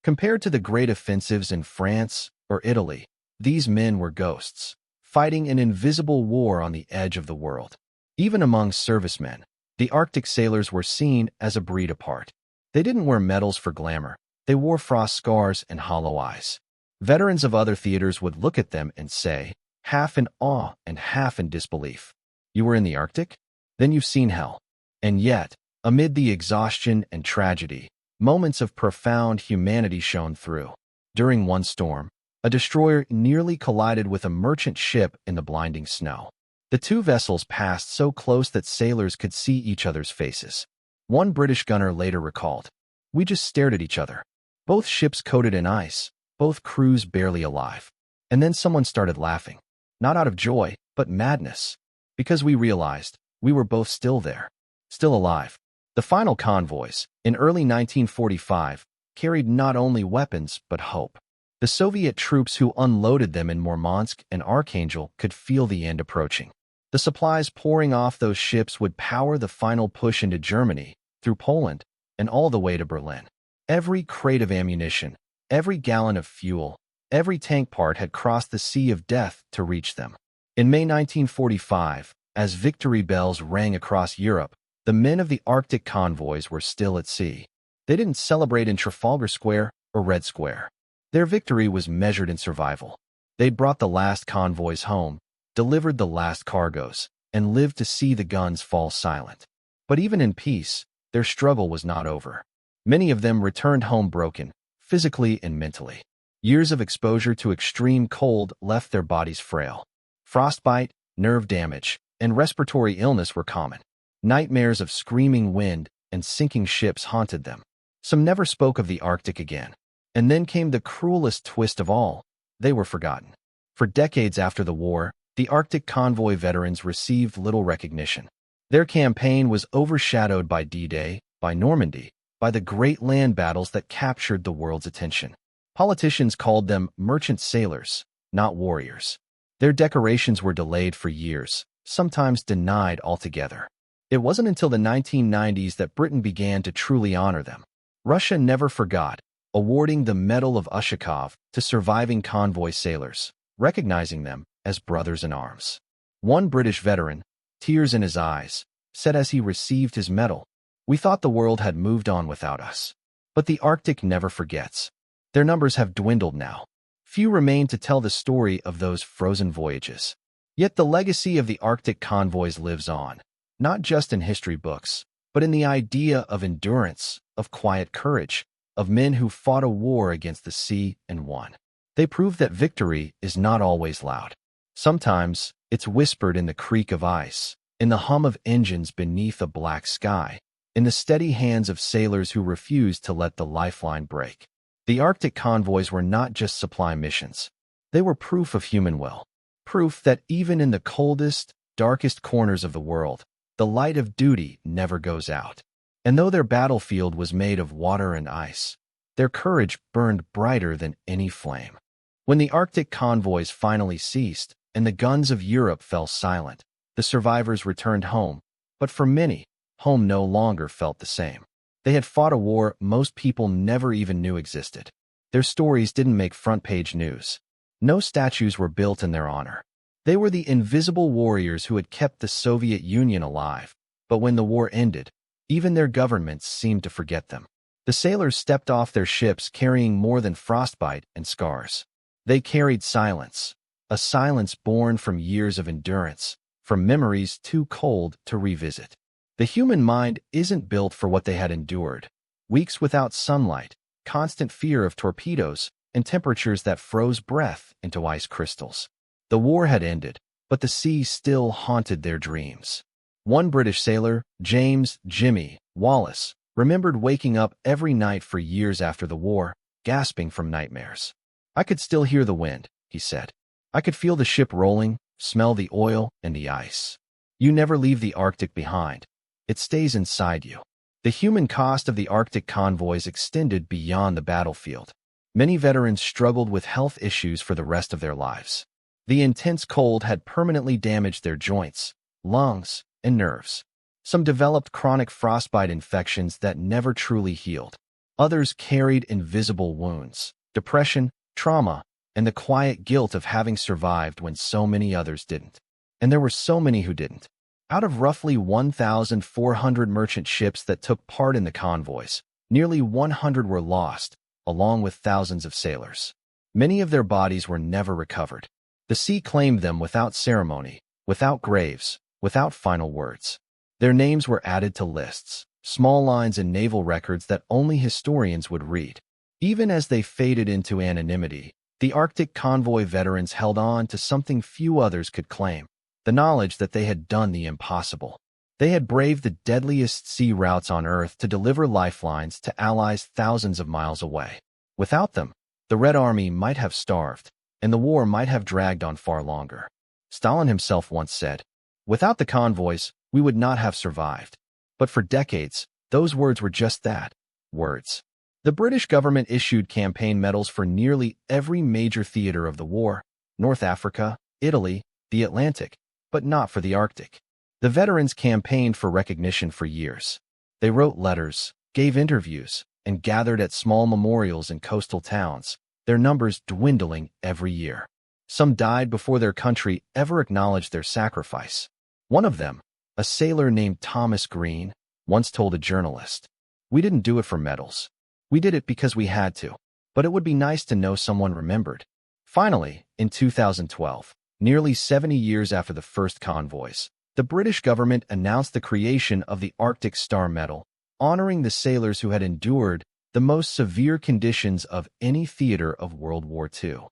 Compared to the great offensives in France or Italy, these men were ghosts, fighting an invisible war on the edge of the world. Even among servicemen, the Arctic sailors were seen as a breed apart. They didn't wear medals for glamour. They wore frost scars and hollow eyes. Veterans of other theaters would look at them and say, half in awe and half in disbelief, "You were in the Arctic? Then you've seen hell." And yet, amid the exhaustion and tragedy, moments of profound humanity shone through. During one storm, a destroyer nearly collided with a merchant ship in the blinding snow. The two vessels passed so close that sailors could see each other's faces. One British gunner later recalled, "We just stared at each other. Both ships coated in ice, both crews barely alive. And then someone started laughing. Not out of joy, but madness. Because we realized we were both still there, still alive." The final convoys, in early 1945, carried not only weapons but hope. The Soviet troops who unloaded them in Murmansk and Archangel could feel the end approaching. The supplies pouring off those ships would power the final push into Germany, through Poland, and all the way to Berlin. Every crate of ammunition, every gallon of fuel, every tank part had crossed the sea of death to reach them. In May 1945, as victory bells rang across Europe, the men of the Arctic Convoys were still at sea. They didn't celebrate in Trafalgar Square or Red Square. Their victory was measured in survival. They'd brought the last convoys home, delivered the last cargoes, and lived to see the guns fall silent. But even in peace, their struggle was not over. Many of them returned home broken, physically and mentally. Years of exposure to extreme cold left their bodies frail. Frostbite, nerve damage, and respiratory illness were common. Nightmares of screaming wind and sinking ships haunted them. Some never spoke of the Arctic again. And then came the cruelest twist of all. They were forgotten. For decades after the war, the Arctic Convoy veterans received little recognition. Their campaign was overshadowed by D-Day, by Normandy, by the great land battles that captured the world's attention. Politicians called them merchant sailors, not warriors. Their decorations were delayed for years, sometimes denied altogether. It wasn't until the 1990s that Britain began to truly honor them. Russia never forgot, awarding the Medal of Ushakov to surviving convoy sailors, recognizing them as brothers in arms. One British veteran, tears in his eyes, said as he received his medal, "We thought the world had moved on without us." But the Arctic never forgets. Their numbers have dwindled now. Few remain to tell the story of those frozen voyages. Yet the legacy of the Arctic convoys lives on, not just in history books, but in the idea of endurance, of quiet courage, of men who fought a war against the sea and won. They prove that victory is not always loud. Sometimes it's whispered in the creak of ice, in the hum of engines beneath a black sky, in the steady hands of sailors who refuse to let the lifeline break. The Arctic convoys were not just supply missions. They were proof of human will. Proof that even in the coldest, darkest corners of the world, the light of duty never goes out. And though their battlefield was made of water and ice, their courage burned brighter than any flame. When the Arctic convoys finally ceased and the guns of Europe fell silent, the survivors returned home, but for many, home no longer felt the same. They had fought a war most people never even knew existed. Their stories didn't make front-page news. No statues were built in their honor. They were the invisible warriors who had kept the Soviet Union alive, but when the war ended, even their governments seemed to forget them. The sailors stepped off their ships carrying more than frostbite and scars. They carried silence, a silence born from years of endurance, from memories too cold to revisit. The human mind isn't built for what they had endured. Weeks without sunlight, constant fear of torpedoes, and temperatures that froze breath into ice crystals. The war had ended, but the sea still haunted their dreams. One British sailor, James "Jimmy" Wallace, remembered waking up every night for years after the war, gasping from nightmares. "I could still hear the wind," he said. "I could feel the ship rolling, smell the oil and the ice." You never leave the Arctic behind. It stays inside you. The human cost of the Arctic convoys extended beyond the battlefield. Many veterans struggled with health issues for the rest of their lives. The intense cold had permanently damaged their joints, lungs, and nerves. Some developed chronic frostbite infections that never truly healed. Others carried invisible wounds, depression, trauma, and the quiet guilt of having survived when so many others didn't. And there were so many who didn't. Out of roughly 1,400 merchant ships that took part in the convoys, nearly 100 were lost, along with thousands of sailors. Many of their bodies were never recovered. The sea claimed them without ceremony, without graves, without final words. Their names were added to lists, small lines in naval records that only historians would read. Even as they faded into anonymity, the Arctic convoy veterans held on to something few others could claim, the knowledge that they had done the impossible. They had braved the deadliest sea routes on Earth to deliver lifelines to allies thousands of miles away. Without them, the Red Army might have starved, and the war might have dragged on far longer. Stalin himself once said, "Without the convoys, we would not have survived." But for decades, those words were just that, words. The British government issued campaign medals for nearly every major theater of the war: North Africa, Italy, the Atlantic, but not for the Arctic. The veterans campaigned for recognition for years. They wrote letters, gave interviews, and gathered at small memorials in coastal towns, their numbers dwindling every year. Some died before their country ever acknowledged their sacrifice. One of them, a sailor named Thomas Green, once told a journalist, "We didn't do it for medals. We did it because we had to, but it would be nice to know someone remembered." Finally, in 2012, nearly 70 years after the first convoys, the British government announced the creation of the Arctic Star Medal, honoring the sailors who had endured the most severe conditions of any theater of World War II.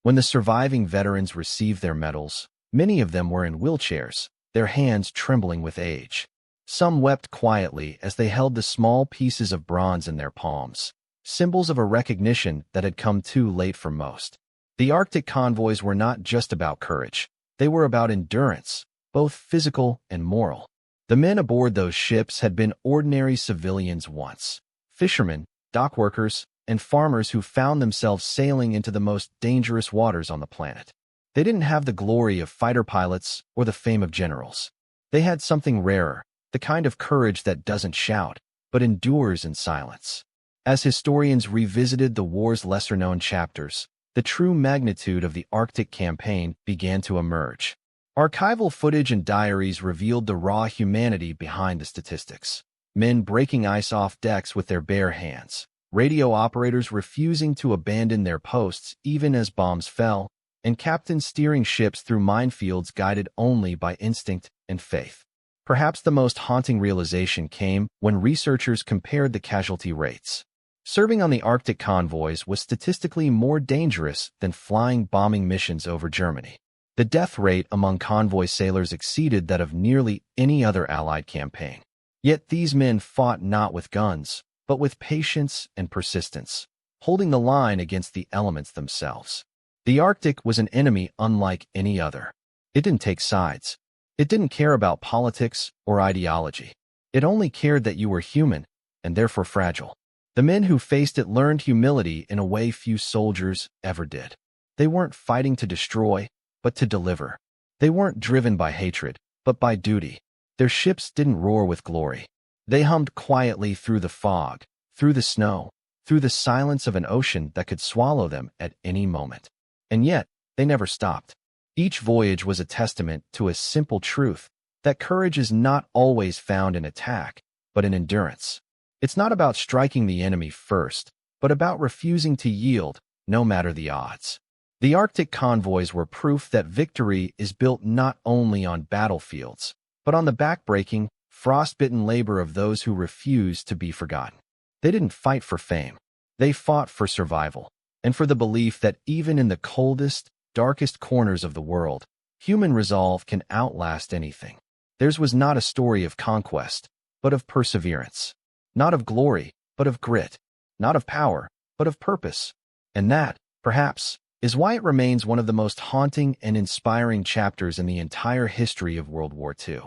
When the surviving veterans received their medals, many of them were in wheelchairs, their hands trembling with age. Some wept quietly as they held the small pieces of bronze in their palms, symbols of a recognition that had come too late for most. The Arctic convoys were not just about courage. They were about endurance, both physical and moral. The men aboard those ships had been ordinary civilians once: fishermen, dock workers, and farmers who found themselves sailing into the most dangerous waters on the planet. They didn't have the glory of fighter pilots or the fame of generals. They had something rarer, the kind of courage that doesn't shout, but endures in silence. As historians revisited the war's lesser-known chapters, the true magnitude of the Arctic campaign began to emerge. Archival footage and diaries revealed the raw humanity behind the statistics. Men breaking ice off decks with their bare hands, radio operators refusing to abandon their posts even as bombs fell, and captains steering ships through minefields guided only by instinct and faith. Perhaps the most haunting realization came when researchers compared the casualty rates. Serving on the Arctic convoys was statistically more dangerous than flying bombing missions over Germany. The death rate among convoy sailors exceeded that of nearly any other Allied campaign. Yet these men fought not with guns, but with patience and persistence, holding the line against the elements themselves. The Arctic was an enemy unlike any other. It didn't take sides. It didn't care about politics or ideology. It only cared that you were human, and therefore fragile. The men who faced it learned humility in a way few soldiers ever did. They weren't fighting to destroy, but to deliver. They weren't driven by hatred, but by duty. Their ships didn't roar with glory. They hummed quietly through the fog, through the snow, through the silence of an ocean that could swallow them at any moment. And yet, they never stopped. Each voyage was a testament to a simple truth, that courage is not always found in attack, but in endurance. It's not about striking the enemy first, but about refusing to yield, no matter the odds. The Arctic convoys were proof that victory is built not only on battlefields, but on the backbreaking, frostbitten labor of those who refuse to be forgotten. They didn't fight for fame. They fought for survival, and for the belief that even in the coldest, darkest corners of the world, human resolve can outlast anything. Theirs was not a story of conquest, but of perseverance. Not of glory, but of grit. Not of power, but of purpose. And that, perhaps, is why it remains one of the most haunting and inspiring chapters in the entire history of World War II.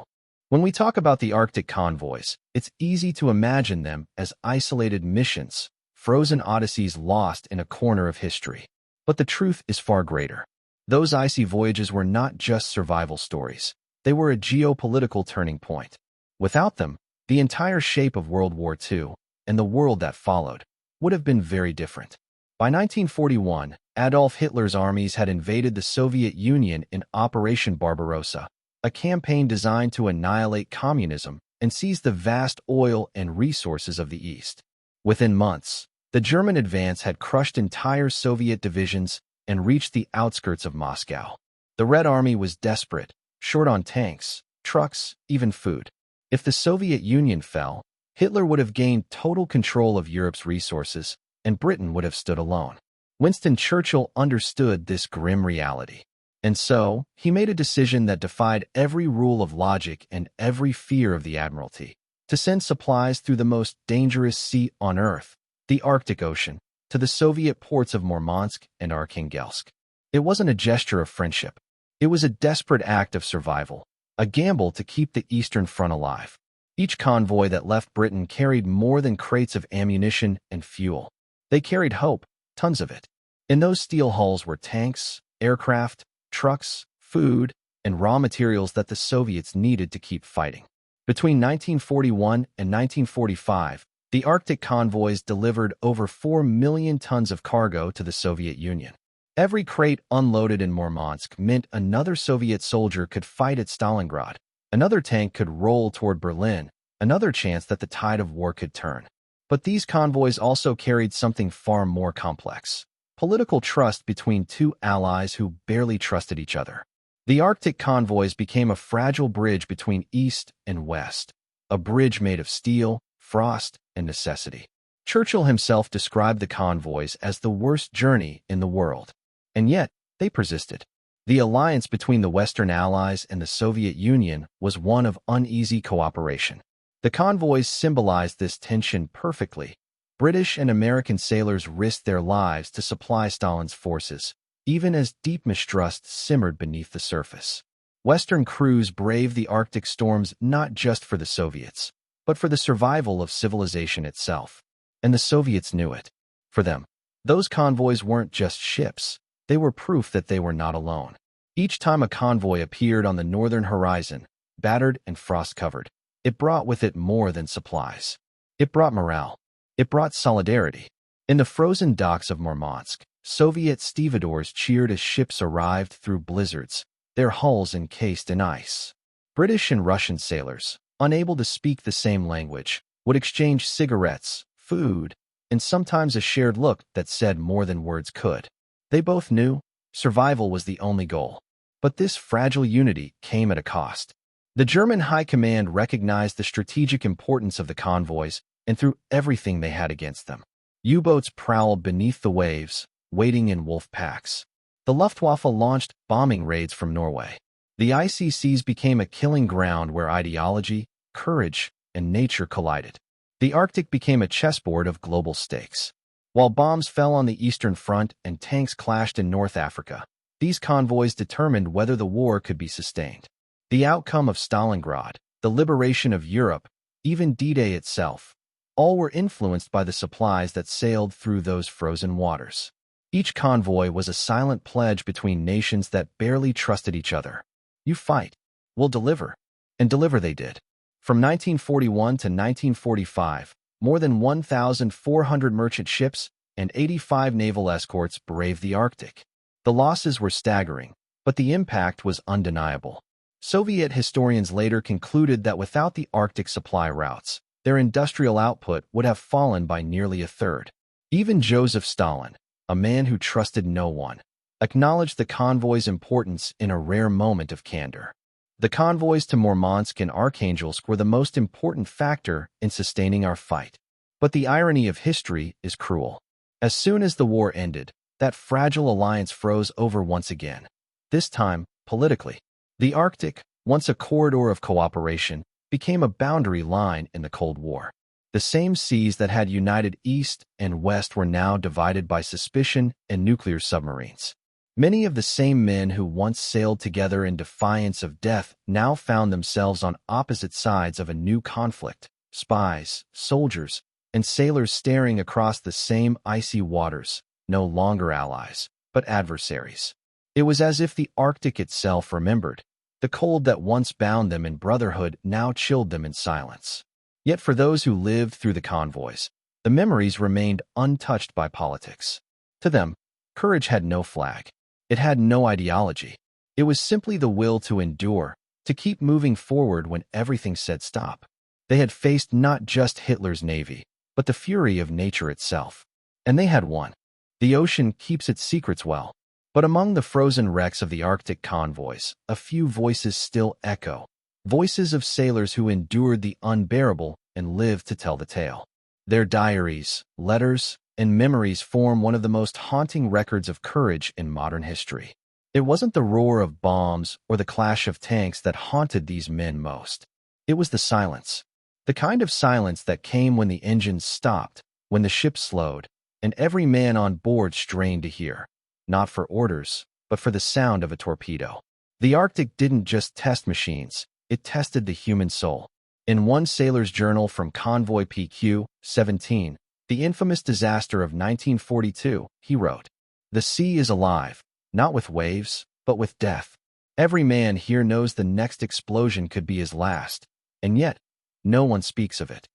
When we talk about the Arctic convoys, it's easy to imagine them as isolated missions, frozen odysseys lost in a corner of history. But the truth is far greater. Those icy voyages were not just survival stories. They were a geopolitical turning point. Without them, the entire shape of World War II, and the world that followed, would have been very different. By 1941, Adolf Hitler's armies had invaded the Soviet Union in Operation Barbarossa, a campaign designed to annihilate communism and seize the vast oil and resources of the East. Within months, the German advance had crushed entire Soviet divisions and reached the outskirts of Moscow. The Red Army was desperate, short on tanks, trucks, even food. If the Soviet Union fell, Hitler would have gained total control of Europe's resources, and Britain would have stood alone. Winston Churchill understood this grim reality. And so, he made a decision that defied every rule of logic and every fear of the Admiralty, to send supplies through the most dangerous sea on Earth, the Arctic Ocean, to the Soviet ports of Murmansk and Arkhangelsk. It wasn't a gesture of friendship. It was a desperate act of survival, a gamble to keep the Eastern Front alive. Each convoy that left Britain carried more than crates of ammunition and fuel. They carried hope, tons of it. In those steel hulls were tanks, aircraft, trucks, food, and raw materials that the Soviets needed to keep fighting. Between 1941 and 1945, the Arctic convoys delivered over 4 million tons of cargo to the Soviet Union. Every crate unloaded in Murmansk meant another Soviet soldier could fight at Stalingrad, another tank could roll toward Berlin, another chance that the tide of war could turn. But these convoys also carried something far more complex: political trust between two allies who barely trusted each other. The Arctic convoys became a fragile bridge between East and West, a bridge made of steel, frost, and necessity. Churchill himself described the convoys as the worst journey in the world. And yet, they persisted. The alliance between the Western Allies and the Soviet Union was one of uneasy cooperation. The convoys symbolized this tension perfectly. British and American sailors risked their lives to supply Stalin's forces, even as deep mistrust simmered beneath the surface. Western crews braved the Arctic storms not just for the Soviets, but for the survival of civilization itself. And the Soviets knew it. For them, those convoys weren't just ships. They were proof that they were not alone. Each time a convoy appeared on the northern horizon, battered and frost-covered, it brought with it more than supplies. It brought morale. It brought solidarity. In the frozen docks of Murmansk, Soviet stevedores cheered as ships arrived through blizzards, their hulls encased in ice. British and Russian sailors, unable to speak the same language, would exchange cigarettes, food, and sometimes a shared look that said more than words could. They both knew survival was the only goal. But this fragile unity came at a cost. The German High Command recognized the strategic importance of the convoys and threw everything they had against them. U-boats prowled beneath the waves, waiting in wolf packs. The Luftwaffe launched bombing raids from Norway. The icy seas became a killing ground where ideology, courage, and nature collided. The Arctic became a chessboard of global stakes. While bombs fell on the Eastern Front and tanks clashed in North Africa, these convoys determined whether the war could be sustained. The outcome of Stalingrad, the liberation of Europe, even D-Day itself, all were influenced by the supplies that sailed through those frozen waters. Each convoy was a silent pledge between nations that barely trusted each other. You fight, we'll deliver. And deliver they did. From 1941 to 1945, more than 1,400 merchant ships and 85 naval escorts braved the Arctic. The losses were staggering, but the impact was undeniable. Soviet historians later concluded that without the Arctic supply routes, their industrial output would have fallen by nearly a third. Even Joseph Stalin, a man who trusted no one, acknowledged the convoy's importance in a rare moment of candor. The convoys to Murmansk and Archangel were the most important factor in sustaining our fight. But the irony of history is cruel. As soon as the war ended, that fragile alliance froze over once again. This time, politically. The Arctic, once a corridor of cooperation, became a boundary line in the Cold War. The same seas that had united East and West were now divided by suspicion and nuclear submarines. Many of the same men who once sailed together in defiance of death now found themselves on opposite sides of a new conflict. Spies, soldiers, and sailors staring across the same icy waters, no longer allies, but adversaries. It was as if the Arctic itself remembered. The cold that once bound them in brotherhood now chilled them in silence. Yet for those who lived through the convoys, the memories remained untouched by politics. To them, courage had no flag. It had no ideology. It was simply the will to endure, to keep moving forward when everything said stop. They had faced not just Hitler's navy, but the fury of nature itself. And they had won. The ocean keeps its secrets well. But among the frozen wrecks of the Arctic convoys, a few voices still echo. Voices of sailors who endured the unbearable and lived to tell the tale. Their diaries, letters, and memories form one of the most haunting records of courage in modern history. It wasn't the roar of bombs or the clash of tanks that haunted these men most. It was the silence. The kind of silence that came when the engines stopped, when the ship slowed, and every man on board strained to hear. Not for orders, but for the sound of a torpedo. The Arctic didn't just test machines, it tested the human soul. In one sailor's journal from Convoy PQ-17, the infamous disaster of 1942, he wrote, "The sea is alive, not with waves, but with death. Every man here knows the next explosion could be his last, and yet no one speaks of it."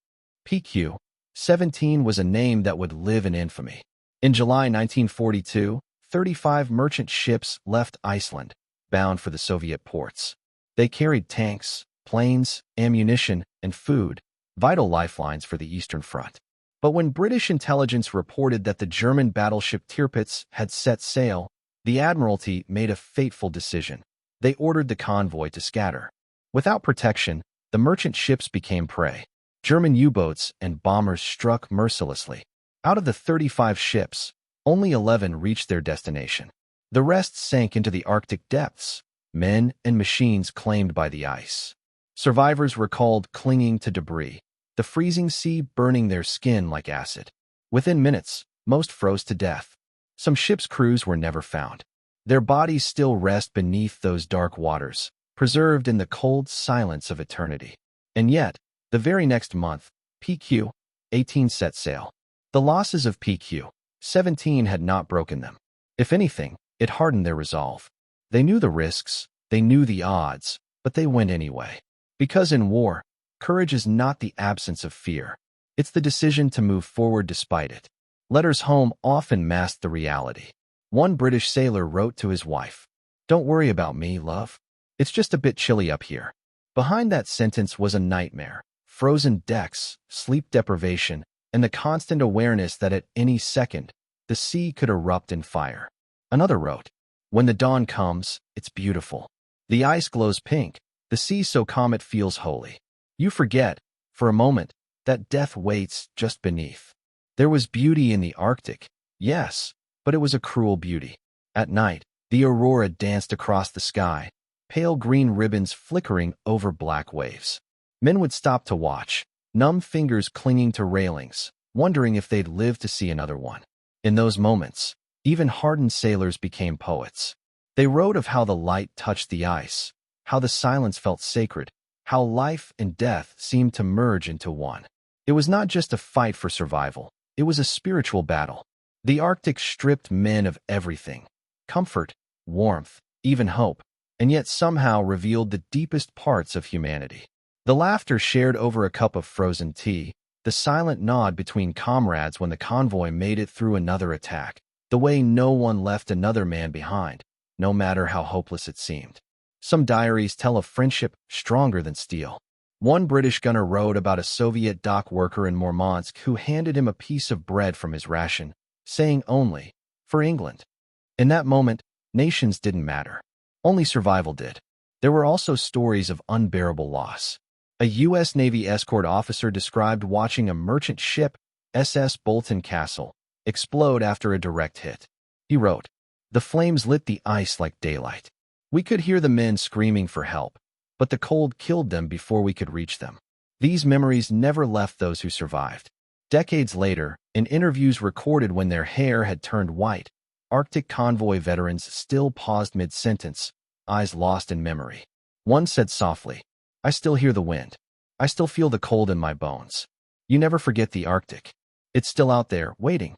PQ-17 was a name that would live in infamy. In July 1942, 35 merchant ships left Iceland, bound for the Soviet ports. They carried tanks, planes, ammunition, and food, vital lifelines for the Eastern Front. But when British intelligence reported that the German battleship Tirpitz had set sail, the Admiralty made a fateful decision. They ordered the convoy to scatter. Without protection, the merchant ships became prey. German U-boats and bombers struck mercilessly. Out of the 35 ships, only 11 reached their destination. The rest sank into the Arctic depths, men and machines claimed by the ice. Survivors recalled clinging to debris, the freezing sea burning their skin like acid. Within minutes, most froze to death. Some ships' crews were never found. Their bodies still rest beneath those dark waters, preserved in the cold silence of eternity. And yet, the very next month, PQ-18 set sail. The losses of PQ-17 had not broken them. If anything, it hardened their resolve. They knew the risks, they knew the odds, but they went anyway. Because in war, courage is not the absence of fear. It's the decision to move forward despite it. Letters home often masked the reality. One British sailor wrote to his wife, "Don't worry about me, love. It's just a bit chilly up here." Behind that sentence was a nightmare: frozen decks, sleep deprivation, and the constant awareness that at any second, the sea could erupt in fire. Another wrote, "When the dawn comes, it's beautiful. The ice glows pink, the sea so calm it feels holy. You forget, for a moment, that death waits just beneath." There was beauty in the Arctic, yes, but it was a cruel beauty. At night, the aurora danced across the sky, pale green ribbons flickering over black waves. Men would stop to watch, numb fingers clinging to railings, wondering if they'd live to see another one. In those moments, even hardened sailors became poets. They wrote of how the light touched the ice, how the silence felt sacred, how life and death seemed to merge into one. It was not just a fight for survival, it was a spiritual battle. The Arctic stripped men of everything: comfort, warmth, even hope, and yet somehow revealed the deepest parts of humanity. The laughter shared over a cup of frozen tea, the silent nod between comrades when the convoy made it through another attack, the way no one left another man behind, no matter how hopeless it seemed. Some diaries tell of friendship stronger than steel. One British gunner wrote about a Soviet dock worker in Murmansk who handed him a piece of bread from his ration, saying only, "For England." In that moment, nations didn't matter. Only survival did. There were also stories of unbearable loss. A U.S. Navy escort officer described watching a merchant ship, SS Bolton Castle, explode after a direct hit. He wrote, "The flames lit the ice like daylight. We could hear the men screaming for help, but the cold killed them before we could reach them." These memories never left those who survived. Decades later, in interviews recorded when their hair had turned white, Arctic Convoy veterans still paused mid-sentence, eyes lost in memory. One said softly, "I still hear the wind. I still feel the cold in my bones." You never forget the Arctic. It's still out there, waiting.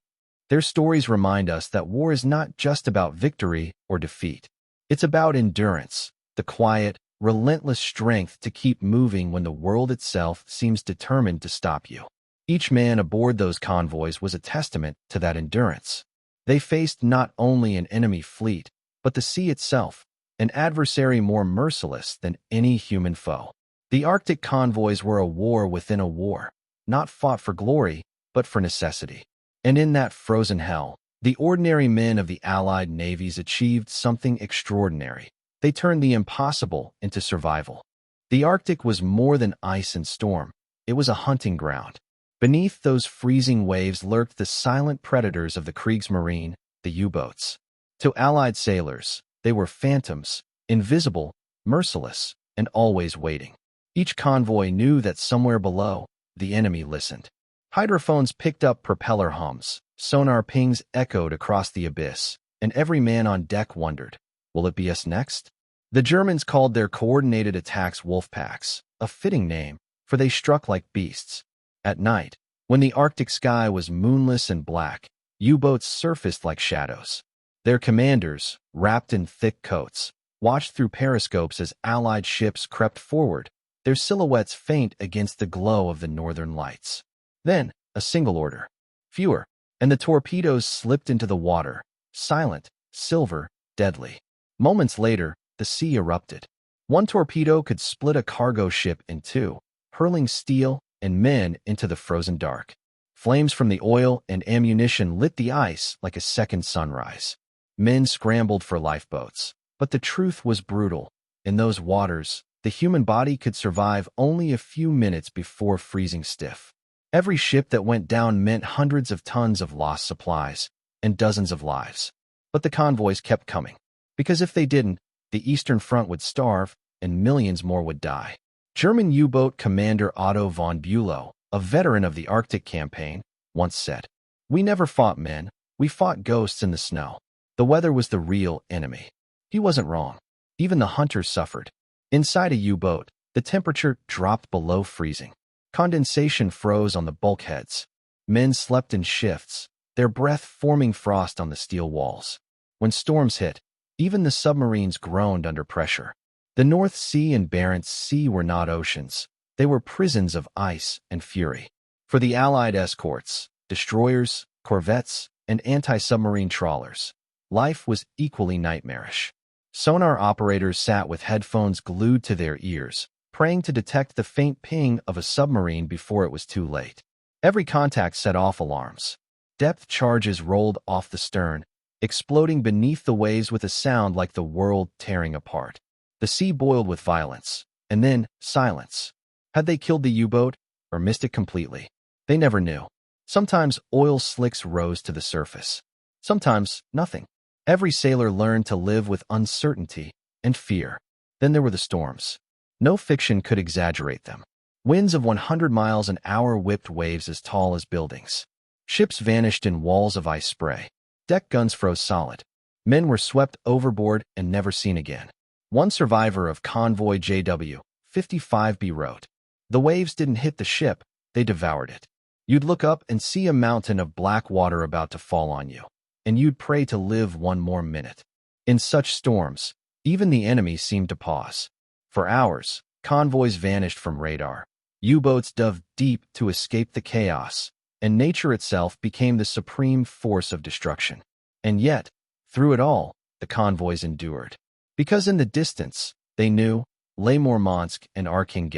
Their stories remind us that war is not just about victory or defeat. It's about endurance, the quiet, relentless strength to keep moving when the world itself seems determined to stop you. Each man aboard those convoys was a testament to that endurance. They faced not only an enemy fleet, but the sea itself, an adversary more merciless than any human foe. The Arctic convoys were a war within a war, not fought for glory, but for necessity. And in that frozen hell, the ordinary men of the Allied navies achieved something extraordinary. They turned the impossible into survival. The Arctic was more than ice and storm. It was a hunting ground. Beneath those freezing waves lurked the silent predators of the Kriegsmarine, the U-boats. To Allied sailors, they were phantoms, invisible, merciless, and always waiting. Each convoy knew that somewhere below, the enemy listened. Hydrophones picked up propeller hums, sonar pings echoed across the abyss, and every man on deck wondered, will it be us next? The Germans called their coordinated attacks wolf packs, a fitting name, for they struck like beasts. At night, when the Arctic sky was moonless and black, U-boats surfaced like shadows. Their commanders, wrapped in thick coats, watched through periscopes as Allied ships crept forward, their silhouettes faint against the glow of the northern lights. Then, a single order. Fewer, and the torpedoes slipped into the water, silent, silver, deadly. Moments later, the sea erupted. One torpedo could split a cargo ship in two, hurling steel and men into the frozen dark. Flames from the oil and ammunition lit the ice like a second sunrise. Men scrambled for lifeboats. But the truth was brutal. In those waters, the human body could survive only a few minutes before freezing stiff. Every ship that went down meant hundreds of tons of lost supplies and dozens of lives. But the convoys kept coming. Because if they didn't, the Eastern Front would starve and millions more would die. German U-boat commander Otto von Bülow, a veteran of the Arctic campaign, once said, "We never fought men, we fought ghosts in the snow. The weather was the real enemy." He wasn't wrong. Even the hunters suffered. Inside a U-boat, the temperature dropped below freezing. Condensation froze on the bulkheads. Men slept in shifts, their breath forming frost on the steel walls. When storms hit, even the submarines groaned under pressure. The North Sea and Barents Sea were not oceans. They were prisons of ice and fury. For the Allied escorts, destroyers, corvettes, and anti-submarine trawlers, life was equally nightmarish. Sonar operators sat with headphones glued to their ears, praying to detect the faint ping of a submarine before it was too late. Every contact set off alarms. Depth charges rolled off the stern, exploding beneath the waves with a sound like the world tearing apart. The sea boiled with violence, and then silence. Had they killed the U-boat or missed it completely? They never knew. Sometimes oil slicks rose to the surface. Sometimes nothing. Every sailor learned to live with uncertainty and fear. Then there were the storms. No fiction could exaggerate them. Winds of 100 miles an hour whipped waves as tall as buildings. Ships vanished in walls of ice spray. Deck guns froze solid. Men were swept overboard and never seen again. One survivor of Convoy JW-55B wrote, "The waves didn't hit the ship, they devoured it. You'd look up and see a mountain of black water about to fall on you, and you'd pray to live one more minute." In such storms, even the enemy seemed to pause. For hours, convoys vanished from radar. U-boats dove deep to escape the chaos, and nature itself became the supreme force of destruction. And yet, through it all, the convoys endured. Because in the distance, they knew, lay Murmansk and Arctic,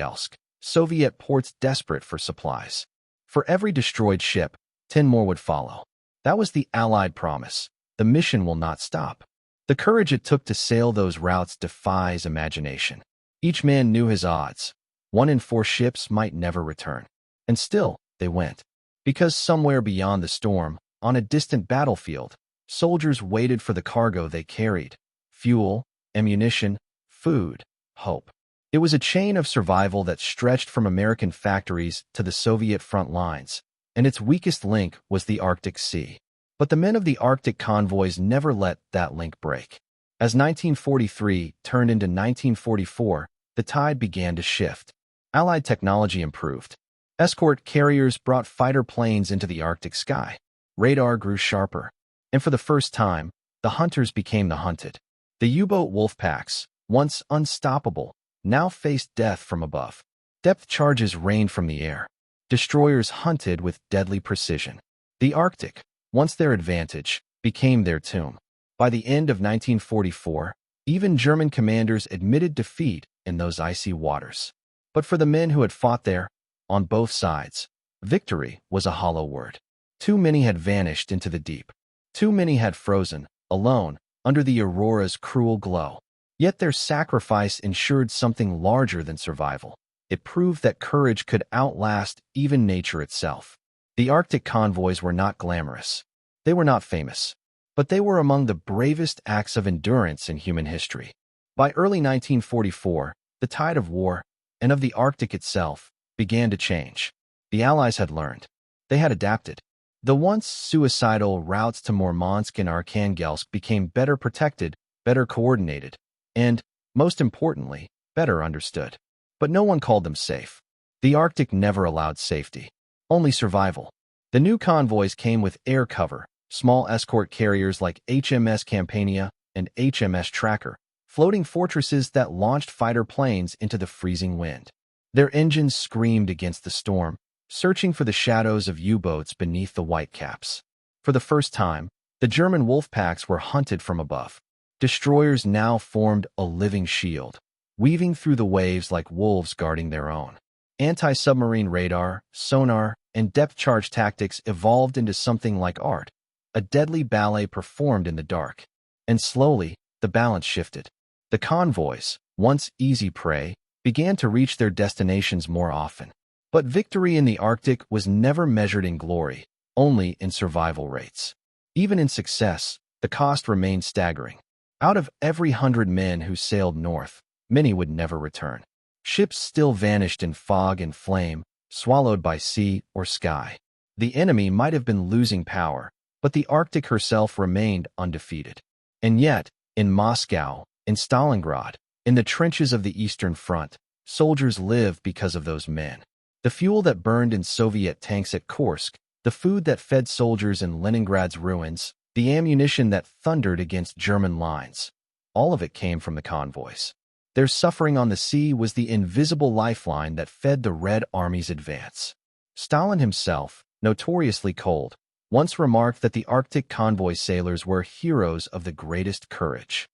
Soviet ports desperate for supplies. For every destroyed ship, 10 more would follow. That was the Allied promise. The mission will not stop. The courage it took to sail those routes defies imagination. Each man knew his odds. 1 in 4 ships might never return. And still, they went. Because somewhere beyond the storm, on a distant battlefield, soldiers waited for the cargo they carried: fuel, ammunition, food, hope. It was a chain of survival that stretched from American factories to the Soviet front lines, and its weakest link was the Arctic Sea. But the men of the Arctic convoys never let that link break. As 1943 turned into 1944, the tide began to shift. Allied technology improved. Escort carriers brought fighter planes into the Arctic sky. Radar grew sharper. And for the first time, the hunters became the hunted. The U-boat wolf packs, once unstoppable, now faced death from above. Depth charges rained from the air. Destroyers hunted with deadly precision. The Arctic, once their advantage, became their tomb. By the end of 1944, even German commanders admitted defeat in those icy waters. But for the men who had fought there, on both sides, victory was a hollow word. Too many had vanished into the deep. Too many had frozen, alone, under the aurora's cruel glow. Yet their sacrifice ensured something larger than survival. It proved that courage could outlast even nature itself. The Arctic convoys were not glamorous. They were not famous. But they were among the bravest acts of endurance in human history. By early 1944, the tide of war, and of the Arctic itself, began to change. The Allies had learned. They had adapted. The once suicidal routes to Murmansk and Archangelsk became better protected, better coordinated, and, most importantly, better understood. But no one called them safe. The Arctic never allowed safety, only survival. The new convoys came with air cover, small escort carriers like HMS Campania and HMS Tracker, floating fortresses that launched fighter planes into the freezing wind. Their engines screamed against the storm, searching for the shadows of U-boats beneath the whitecaps. For the first time, the German wolf packs were hunted from above. Destroyers now formed a living shield, weaving through the waves like wolves guarding their own. Anti-submarine radar, sonar, and depth-charge tactics evolved into something like art, a deadly ballet performed in the dark. And slowly, the balance shifted. The convoys, once easy prey, began to reach their destinations more often. But victory in the Arctic was never measured in glory, only in survival rates. Even in success, the cost remained staggering. Out of every 100 men who sailed north, many would never return. Ships still vanished in fog and flame, swallowed by sea or sky. The enemy might have been losing power, but the Arctic herself remained undefeated. And yet, in Moscow, in Stalingrad, in the trenches of the Eastern Front, soldiers lived because of those men. The fuel that burned in Soviet tanks at Kursk, the food that fed soldiers in Leningrad's ruins, the ammunition that thundered against German lines. All of it came from the convoys. Their suffering on the sea was the invisible lifeline that fed the Red Army's advance. Stalin himself, notoriously cold, once remarked that the Arctic convoy sailors were heroes of the greatest courage.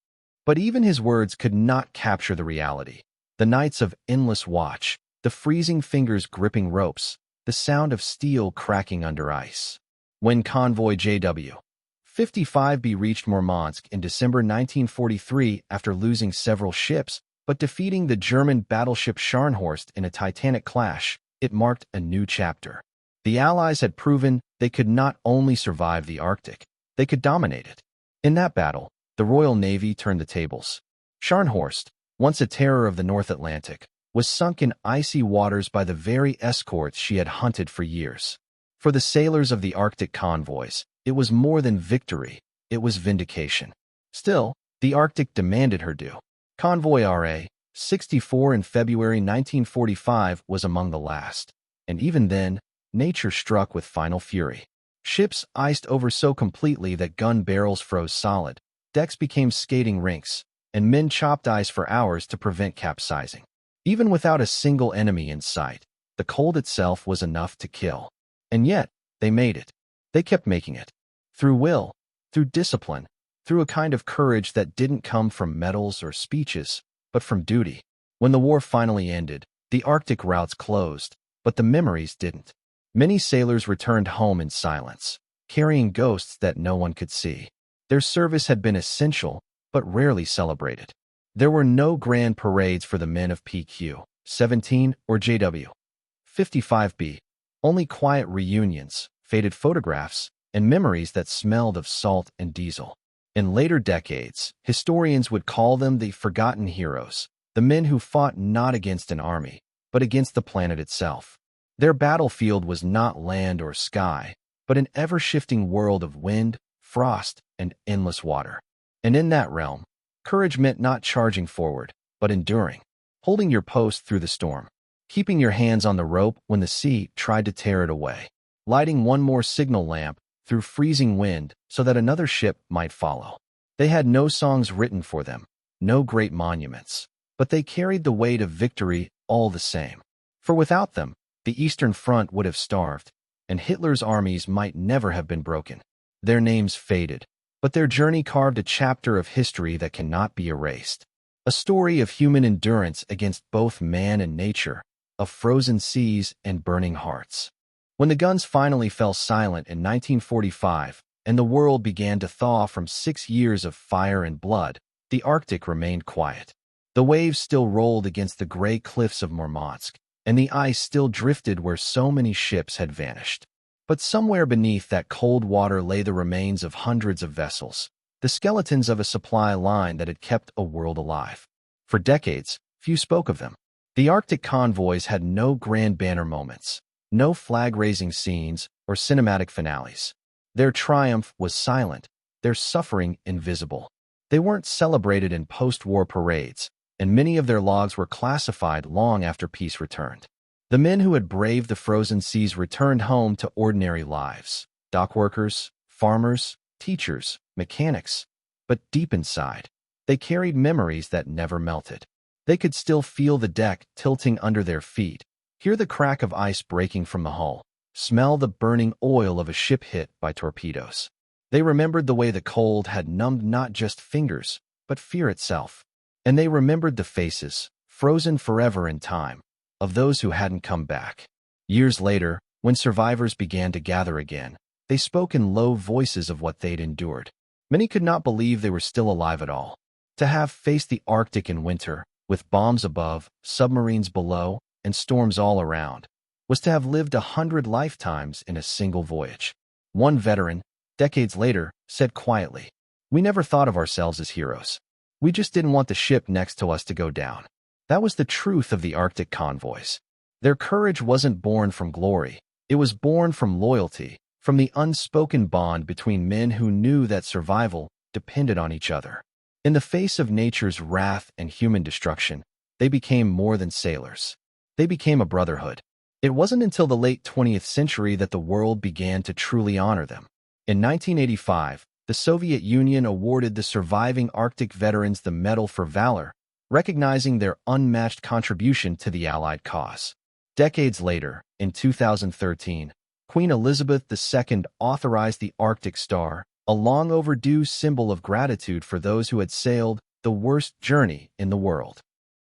But even his words could not capture the reality. The nights of endless watch, the freezing fingers gripping ropes, the sound of steel cracking under ice. When convoy JW-55B reached Murmansk in December 1943 after losing several ships, but defeating the German battleship Scharnhorst in a titanic clash, it marked a new chapter. The Allies had proven they could not only survive the Arctic, they could dominate it. In that battle, the Royal Navy turned the tables. Scharnhorst, once a terror of the North Atlantic, was sunk in icy waters by the very escorts she had hunted for years. For the sailors of the Arctic convoys, it was more than victory, it was vindication. Still, the Arctic demanded her due. Convoy RA-64 in February 1945 was among the last, and even then, nature struck with final fury. Ships iced over so completely that gun barrels froze solid, decks became skating rinks, and men chopped ice for hours to prevent capsizing. Even without a single enemy in sight, the cold itself was enough to kill. And yet, they made it. They kept making it. Through will, through discipline, through a kind of courage that didn't come from medals or speeches, but from duty. When the war finally ended, the Arctic routes closed, but the memories didn't. Many sailors returned home in silence, carrying ghosts that no one could see. Their service had been essential, but rarely celebrated. There were no grand parades for the men of PQ-17 or JW-55B, only quiet reunions, faded photographs, and memories that smelled of salt and diesel. In later decades, historians would call them the forgotten heroes, the men who fought not against an army, but against the planet itself. Their battlefield was not land or sky, but an ever-shifting world of wind, frost, and endless water. And in that realm, courage meant not charging forward, but enduring, holding your post through the storm, keeping your hands on the rope when the sea tried to tear it away, lighting one more signal lamp through freezing wind so that another ship might follow. They had no songs written for them, no great monuments, but they carried the weight of victory all the same. For without them, the Eastern Front would have starved, and Hitler's armies might never have been broken. Their names faded, but their journey carved a chapter of history that cannot be erased. A story of human endurance against both man and nature, of frozen seas and burning hearts. When the guns finally fell silent in 1945, and the world began to thaw from 6 years of fire and blood, the Arctic remained quiet. The waves still rolled against the gray cliffs of Murmansk, and the ice still drifted where so many ships had vanished. But somewhere beneath that cold water lay the remains of hundreds of vessels, the skeletons of a supply line that had kept a world alive. For decades, few spoke of them. The Arctic convoys had no grand banner moments, no flag-raising scenes or cinematic finales. Their triumph was silent, their suffering invisible. They weren't celebrated in post-war parades, and many of their logs were classified long after peace returned. The men who had braved the frozen seas returned home to ordinary lives. Dock workers, farmers, teachers, mechanics. But deep inside, they carried memories that never melted. They could still feel the deck tilting under their feet, hear the crack of ice breaking from the hull, smell the burning oil of a ship hit by torpedoes. They remembered the way the cold had numbed not just fingers, but fear itself. And they remembered the faces, frozen forever in time, of those who hadn't come back. Years later, when survivors began to gather again, they spoke in low voices of what they'd endured. Many could not believe they were still alive at all. To have faced the Arctic in winter, with bombs above, submarines below, and storms all around, was to have lived 100 lifetimes in a single voyage. One veteran, decades later, said quietly, "We never thought of ourselves as heroes. We just didn't want the ship next to us to go down." That was the truth of the Arctic convoys. Their courage wasn't born from glory. It was born from loyalty, from the unspoken bond between men who knew that survival depended on each other. In the face of nature's wrath and human destruction, they became more than sailors. They became a brotherhood. It wasn't until the late 20th century that the world began to truly honor them. In 1985, the Soviet Union awarded the surviving Arctic veterans the Medal for Valor, recognizing their unmatched contribution to the Allied cause. Decades later, in 2013, Queen Elizabeth II authorized the Arctic Star, a long-overdue symbol of gratitude for those who had sailed the worst journey in the world.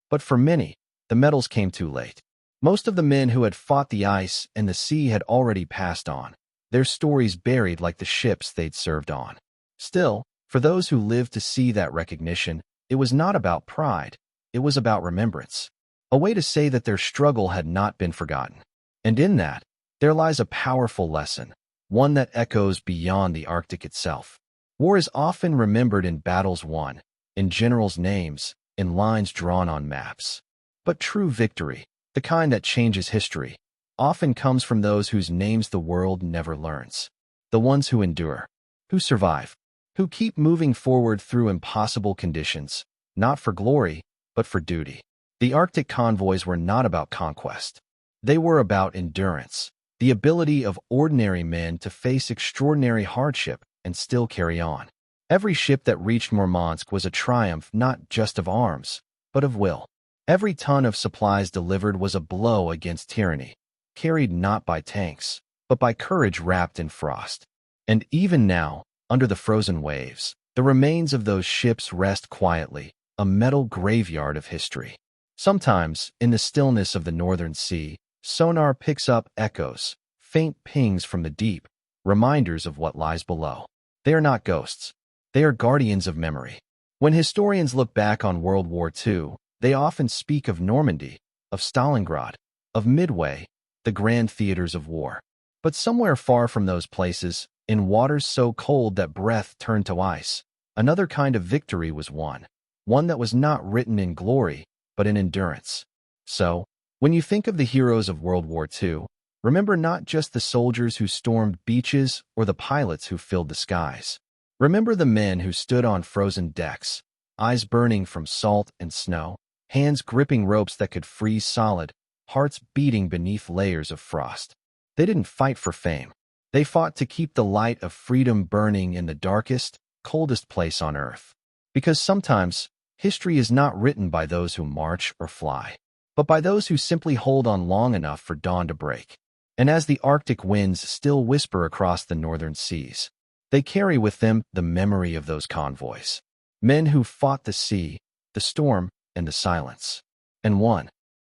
But for many, the medals came too late. Most of the men who had fought the ice and the sea had already passed on, their stories buried like the ships they'd served on. Still, for those who lived to see that recognition, it was not about pride, it was about remembrance. A way to say that their struggle had not been forgotten. And in that, there lies a powerful lesson, one that echoes beyond the Arctic itself. War is often remembered in battles won, in generals' names, in lines drawn on maps. But true victory, the kind that changes history, often comes from those whose names the world never learns. The ones who endure, who survive, who keep moving forward through impossible conditions, not for glory, but for duty. The Arctic convoys were not about conquest. They were about endurance, the ability of ordinary men to face extraordinary hardship and still carry on. Every ship that reached Murmansk was a triumph not just of arms, but of will. Every ton of supplies delivered was a blow against tyranny, carried not by tanks, but by courage wrapped in frost. And even now, under the frozen waves, the remains of those ships rest quietly, a metal graveyard of history. Sometimes, in the stillness of the northern sea, sonar picks up echoes, faint pings from the deep, reminders of what lies below. They are not ghosts. They are guardians of memory. When historians look back on World War II, they often speak of Normandy, of Stalingrad, of Midway, the grand theaters of war. But somewhere far from those places, in waters so cold that breath turned to ice, another kind of victory was won, one that was not written in glory, but in endurance. So, when you think of the heroes of World War II, remember not just the soldiers who stormed beaches or the pilots who filled the skies. Remember the men who stood on frozen decks, eyes burning from salt and snow, hands gripping ropes that could freeze solid, hearts beating beneath layers of frost. They didn't fight for fame. They fought to keep the light of freedom burning in the darkest, coldest place on earth. Because sometimes, history is not written by those who march or fly, but by those who simply hold on long enough for dawn to break. And as the Arctic winds still whisper across the northern seas, they carry with them the memory of those convoys. Men who fought the sea, the storm, and the silence, and won.